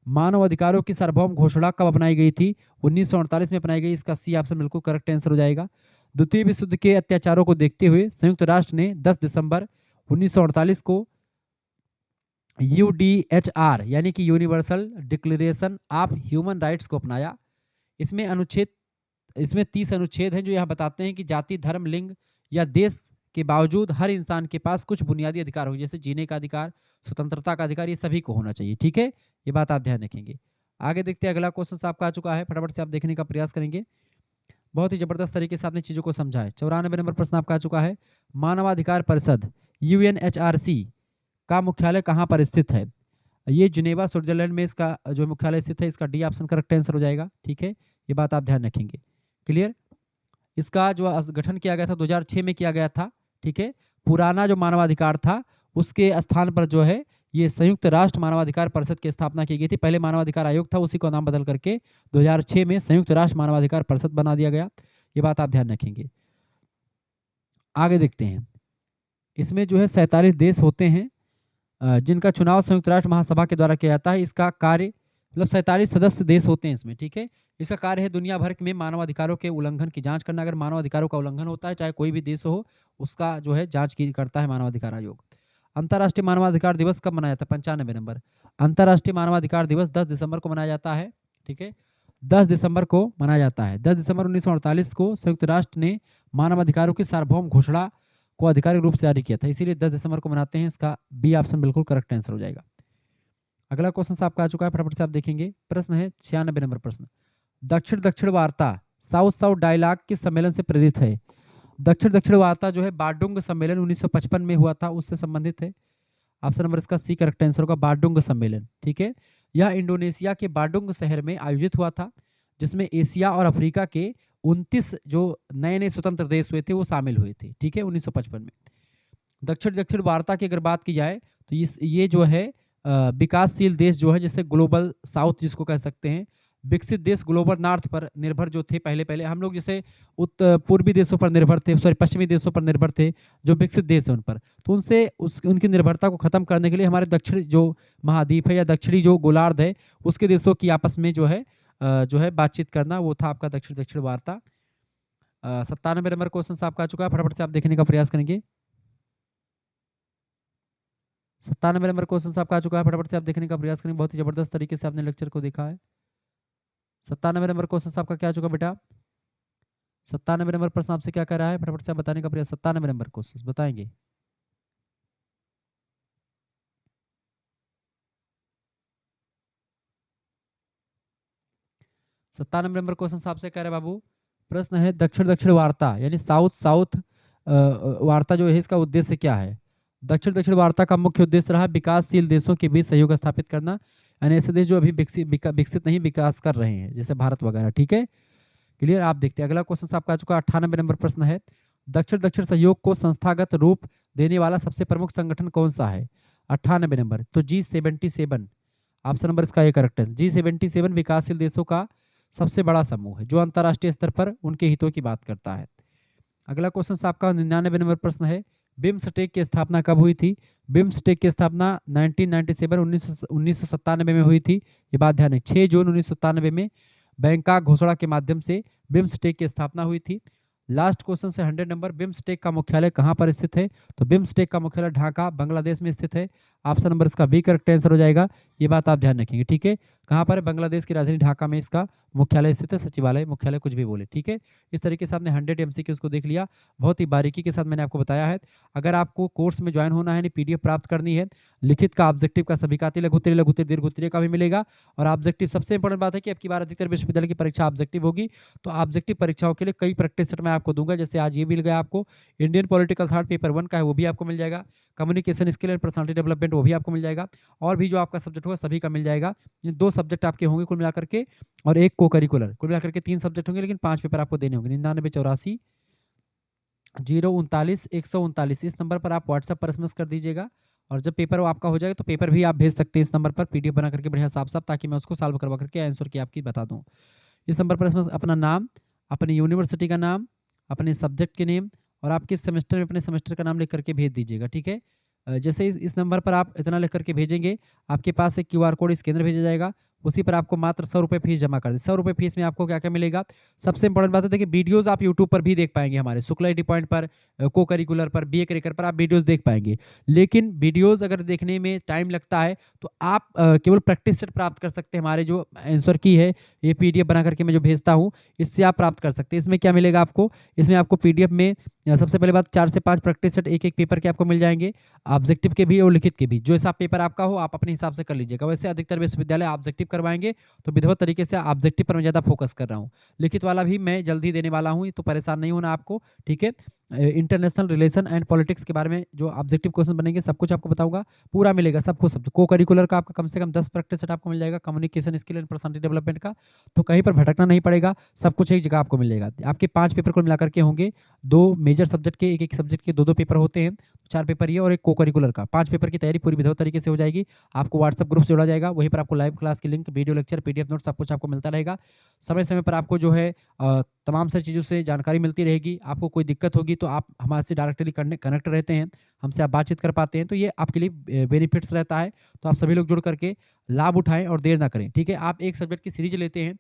मानव अधिकारों की सार्वभौम घोषणा कब अपनाई गई थी? 1948 में अपनाई गई। इसका सी ऑप्शन बिल्कुल करेक्ट आंसर हो जाएगा। द्वितीय विश्व युद्ध के अत्याचारों को देखते हुए संयुक्त राष्ट्र ने 10 दिसंबर 1948 को यूडीएचआर यानी कि universal declaration of human rights को अपनाया। इसमें अनुच्छेद इसमें 30 अनुच्छेद हैं जो यह बताते हैं कि जाति, धर्म, लिंग या देश के बावजूद हर इंसान के पास कुछ बुनियादी अधिकार हो, जैसे जीने का अधिकार, स्वतंत्रता का अधिकार, ये सभी को होना चाहिए। ठीक है, ये बात आप ध्यान रखेंगे। आगे देखते हैं, अगला क्वेश्चन आपका आ चुका है, फटाफट से आप देखने का प्रयास करेंगे। बहुत ही जबरदस्त तरीके से आपने चीजों को समझा है। 94 नंबर प्रश्न आपका आ चुका है। मानवाधिकार परिषद यूएनएचआरसी का मुख्यालय कहाँ पर स्थित है? ये जिनेवा स्विट्जरलैंड में इसका जो मुख्यालय स्थित है। इसका डी ऑप्शन करेक्ट आंसर हो जाएगा। ठीक है, ये बात आप ध्यान रखेंगे। क्लियर। इसका जो गठन किया गया था 2006 में किया गया था। ठीक है, पुराना जो मानवाधिकार था उसके स्थान पर जो है ये संयुक्त राष्ट्र मानवाधिकार परिषद की स्थापना की गई थी। पहले मानवाधिकार आयोग था, उसी को नाम बदल करके 2006 में संयुक्त राष्ट्र मानवाधिकार परिषद बना दिया गया। ये बात आप ध्यान रखेंगे। आगे देखते हैं, इसमें जो है 47 देश होते हैं जिनका चुनाव संयुक्त राष्ट्र महासभा के द्वारा किया जाता है। इसका कार्य मतलब 47 सदस्य देश होते हैं इसमें। ठीक है, इसका कार्य है दुनिया भर में मानवाधिकारों के उल्लंघन की जांच करना। अगर मानवाधिकारों का उल्लंघन होता है, चाहे कोई भी देश हो, उसका जो है जांच की करता है मानवाधिकार आयोग। अंतर्राष्ट्रीय मानवाधिकार दिवस कब मनाया जाता है? 95 नंबर। अंतर्राष्ट्रीय मानवाधिकार दिवस 10 दिसंबर को मनाया जाता है। ठीक है, 10 दिसंबर को मनाया जाता है। 10 दिसंबर 1948 को संयुक्त राष्ट्र ने मानवाधिकारों की सार्वभौम घोषणा को आधिकारिक रूप से जारी किया था, इसीलिए 10 दिसंबर को मनाते हैं। इसका बी ऑप्शन बिल्कुल करेक्ट आंसर हो जाएगा। अगला क्वेश्चन आपका आ चुका है, फटाफट से आप देखेंगे। प्रश्न है 96 नंबर प्रश्न। दक्षिण दक्षिण वार्ता साउथ साउथ डायलॉग किस सम्मेलन से प्रेरित है? दक्षिण दक्षिण वार्ता जो है बारडुंग सम्मेलन 1955 में हुआ था, उससे संबंधित है। ऑप्शन नंबर इसका सी करेक्ट आंसर होगा, बारडुंग सम्मेलन। ठीक है, यह इंडोनेशिया के बारडुंग शहर में आयोजित हुआ था, जिसमें एशिया और अफ्रीका के 29 जो नए नए स्वतंत्र देश हुए थे वो शामिल हुए थे। ठीक है, 1955 में। दक्षिण दक्षिण वार्ता की अगर बात की जाए तो ये जो है विकासशील देश जो है, जैसे ग्लोबल साउथ जिसको कह सकते हैं, विकसित देश ग्लोबल नॉर्थ पर निर्भर जो थे। पहले पहले हम लोग जैसे पूर्वी देशों पर निर्भर थे, सॉरी पश्चिमी देशों पर निर्भर थे, जो विकसित देश है उन पर। तो उनकी निर्भरता को खत्म करने के लिए हमारे दक्षिण जो महाद्वीप है या दक्षिणी जो गोलार्ध है, उसके देशों की आपस में जो है बातचीत करना, वो था आपका दक्षिण दक्षिण वार्ता। 97 नंबर क्वेश्चन आपका आ चुका है, फटाफट से आप देखने का प्रयास करेंगे। 97 नंबर क्वेश्चन आपका आ चुका है, फटाफट से आप देखने का प्रयास करेंगे। बहुत ही जबरदस्त तरीके से आपने लेक्चर को देखा है। 97 नंबर क्वेश्चन आपका क्या आ चुका बेटा? 97 नंबर प्रश्न आपसे क्या कर रहा है, फटाफट से आप बताने का प्रयास। 97 नंबर क्वेश्चन बताएंगे। 97 नंबर क्वेश्चन आपसे कह रहे हैं बाबू। प्रश्न है दक्षिण दक्षिण वार्ता यानी साउथ साउथ वार्ता जो है, इसका उद्देश्य क्या है? दक्षिण दक्षिण वार्ता का मुख्य उद्देश्य रहा विकासशील देशों के बीच सहयोग स्थापित करना, यानी ऐसे देश जो अभी विकसित नहीं विकास कर रहे हैं, जैसे भारत वगैरह। ठीक है, क्लियर। आप देखते हैं अगला क्वेश्चन आपका आ चुका है। 98 नंबर प्रश्न है, दक्षिण दक्षिण सहयोग को संस्थागत रूप देने वाला सबसे प्रमुख संगठन कौन सा है? 98 नंबर तो G77। ऑप्शन नंबर इसका ये करेक्ट है। G77 विकासशील देशों का सबसे बड़ा समूह है जो अंतर्राष्ट्रीय स्तर पर उनके हितों की बात करता है। अगला क्वेश्चन आपका 99 नंबर प्रश्न है, बिम्स्टेक की स्थापना कब हुई थी? बिम्स्टेक की स्थापना 1997 में हुई थी। ये बात ध्यान है, 6 जून 1997 में बैंकॉक घोषणा के माध्यम से बिम्स्टेक की स्थापना हुई थी। लास्ट क्वेश्चन से 100 नंबर, बिम्स्टेक का मुख्यालय कहाँ पर स्थित है? तो बिम्स्टेक का मुख्यालय ढाका बांग्लादेश में स्थित है। ऑप्शन नंबर इसका बी करेक्ट आंसर हो जाएगा। ये बात आप ध्यान रखेंगे। ठीक है, कहाँ पर है? बांग्लादेश की राजधानी ढाका में इसका मुख्यालय स्थित है, सचिवालय मुख्यालय कुछ भी बोले। ठीक है, इस तरीके से आपने 100 MCQs को देख लिया। बहुत ही बारीकी के साथ मैंने आपको बताया है। अगर आपको कोर्स में ज्वाइन होना है, यानी PDF प्राप्त करनी है, लिखित का, ऑब्जेक्टिव का, सभी का, लघु उत्तरीय दीर्घ उत्तरीय का भी मिलेगा। और ऑब्जेक्टिव सबसे इंपॉर्टेंट बात है कि आपकी बार अधिकतर विश्वविद्यालय की परीक्षा ऑब्जेक्टिव होगी, तो ऑब्जेक्टिव परीक्षाओं के लिए कई प्रैक्टिस सेट मैं आपको दूंगा। जैसे आज ये मिल गया आपको, इंडियन पॉलिटिकल थॉट पेपर 1 का है, वो भी आपको मिल जाएगा। Communication skill and personality development, वो भी आपको मिल जाएगा। और भी जो आपका सब्जेक्ट होगा सभी का मिल जाएगा। ये 2 सब्जेक्ट आपके होंगे कुल मिलाकर के, और एक को करिकुलर, कुल मिलाकर के 3 सब्जेक्ट होंगे, लेकिन 5 पेपर आपको देने होंगे। 99 84 039 139 इस नंबर पर आप व्हाट्सएप पर SMS कर दीजिएगा। और जब पेपर आपका हो जाएगा तो पेपर भी आप भेज सकते हैं इस नंबर पर, PDF बना करके बढ़िया साफ साफ, ताकि मैं उसको सॉल्व करवा करके आंसर की आपकी बता दूँ। इस नंबर पर SMS अपना नाम, अपनी यूनिवर्सिटी का नाम, अपने सब्जेक्ट के नेम, और आप किस सेमेस्टर में अपने सेमेस्टर का नाम लिख करके भेज दीजिएगा। ठीक है, जैसे इस नंबर पर आप इतना लिख करके भेजेंगे, आपके पास एक QR कोड स्कैनर भेजा जाएगा, उसी पर आपको मात्र 100 रुपये फीस जमा कर दें। 100 रुपये फीस में आपको क्या-क्या मिलेगा? सबसे इंपॉर्टेंट बात है, देखिए वीडियोज़ आप यूट्यूब पर भी देख पाएँगे हमारे शुक्ला एटी पॉइंट पर, को करिकुलर पर, बीए करिकुलर पर आप वीडियोज़ देख पाएँगे। लेकिन वीडियोज़ अगर देखने में टाइम लगता है तो आप केवल प्रैक्टिस सेट प्राप्त कर सकते हैं। हमारे जो आंसर की है, ये पीडीएफ बना करके मैं जो भेजता हूँ, इससे आप प्राप्त कर सकते हैं। इसमें क्या मिलेगा आपको? इसमें आपको पीडीएफ में सबसे पहले बात 4 से 5 प्रैक्टिस सेट एक-एक पेपर के आपको मिल जाएँगे, ऑब्जेक्टिव के भी और लिखित के भी। जो ऐसा पेपर आपका हो, आप अपने हिसाब से कर लीजिएगा। वैसे अधिकतर विश्वविद्यालय ऑब्जेक्टिव करवाएँगे, तो विधिवत तरीके से ऑब्जेक्टिव पर मैं ज़्यादा फोकस कर रहा हूँ। लिखित वाला भी मैं जल्द ही देने वाला हूँ, तो परेशान नहीं होना आपको, ठीक है? इंटरनेशनल रिलेशन एंड पॉलिटिक्स के बारे में जो ऑब्जेक्टिव क्वेश्चन बनेंगे, सब कुछ आपको बताऊँगा, पूरा मिलेगा सब कुछ। को करिकुलर का आपका कम से कम 10 प्रैक्टिस सेट आपको मिल जाएगा, communication skill and personality development का, तो कहीं पर भटकना नहीं पड़ेगा, सब कुछ एक जगह आपको मिल जाएगा। आपके 5 पेपर कुल मिलाकर के होंगे, 2 मेजर सब्जेक्ट के, एक-एक सब्जेक्ट के 2-2 पेपर होते हैं, 4 पेपर ये और एक को करिकुलर का। 5 पेपर की तैयारी पूरी विधिवत तरीके से हो जाएगी। आपको व्हाट्सएप ग्रुप से जोड़ा जाएगा, वहीं पर आपको लाइव क्लास की link, video lecture, PDF note सब कुछ आपको मिलता रहेगा। समय-समय पर आपको जो है तमाम सारी चीज़ों से जानकारी मिलती रहेगी। आपको कोई दिक्कत होगी तो आप हमारे से डायरेक्टली कनेक्ट रहते हैं, हमसे आप बातचीत कर पाते हैं, तो ये आपके लिए बेनिफिट्स रहता है। तो आप सभी लोग जुड़ करके लाभ उठाएँ और देर ना करें, ठीक है? आप एक सब्जेक्ट की सीरीज़ लेते हैं,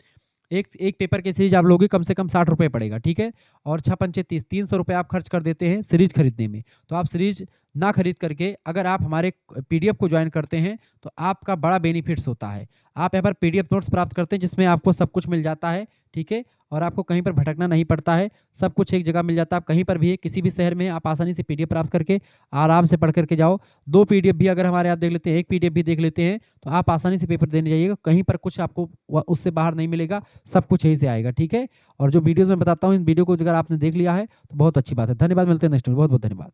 एक एक पेपर की सीरीज़ आप लोगे, कम से कम 60 रुपए पड़ेगा, ठीक है? और 6 पंचे 30, 300 रुपए आप खर्च कर देते हैं सीरीज़ खरीदने में। तो आप सीरीज़ ना खरीद करके अगर आप हमारे पीडीएफ को जॉइन करते हैं, तो आपका बड़ा बेनिफिट्स होता है। आप यहाँ पर पीडीएफ नोट्स प्राप्त करते हैं, जिसमें आपको सब कुछ मिल जाता है, ठीक है? और आपको कहीं पर भटकना नहीं पड़ता है, सब कुछ एक जगह मिल जाता है। आप कहीं पर भी, किसी भी शहर में आप आसानी से पीडीएफ प्राप्त करके आराम से पढ़ कर के जाओ। 2 पीडीएफ भी अगर हमारे यहाँ देख लेते हैं, 1 पीडीएफ भी देख लेते हैं, तो आप आसानी से पेपर देने जाइएगा। कहीं पर कुछ आपको उससे बाहर नहीं मिलेगा, सब कुछ यहीं से आएगा, ठीक है? और जो वीडियोज़ मैं बताता हूँ, इन वीडियो को अगर आपने देख लिया है, तो बहुत अच्छी बात है। धन्यवाद, मिलते हैं नेक्स्ट में। बहुत-बहुत धन्यवाद।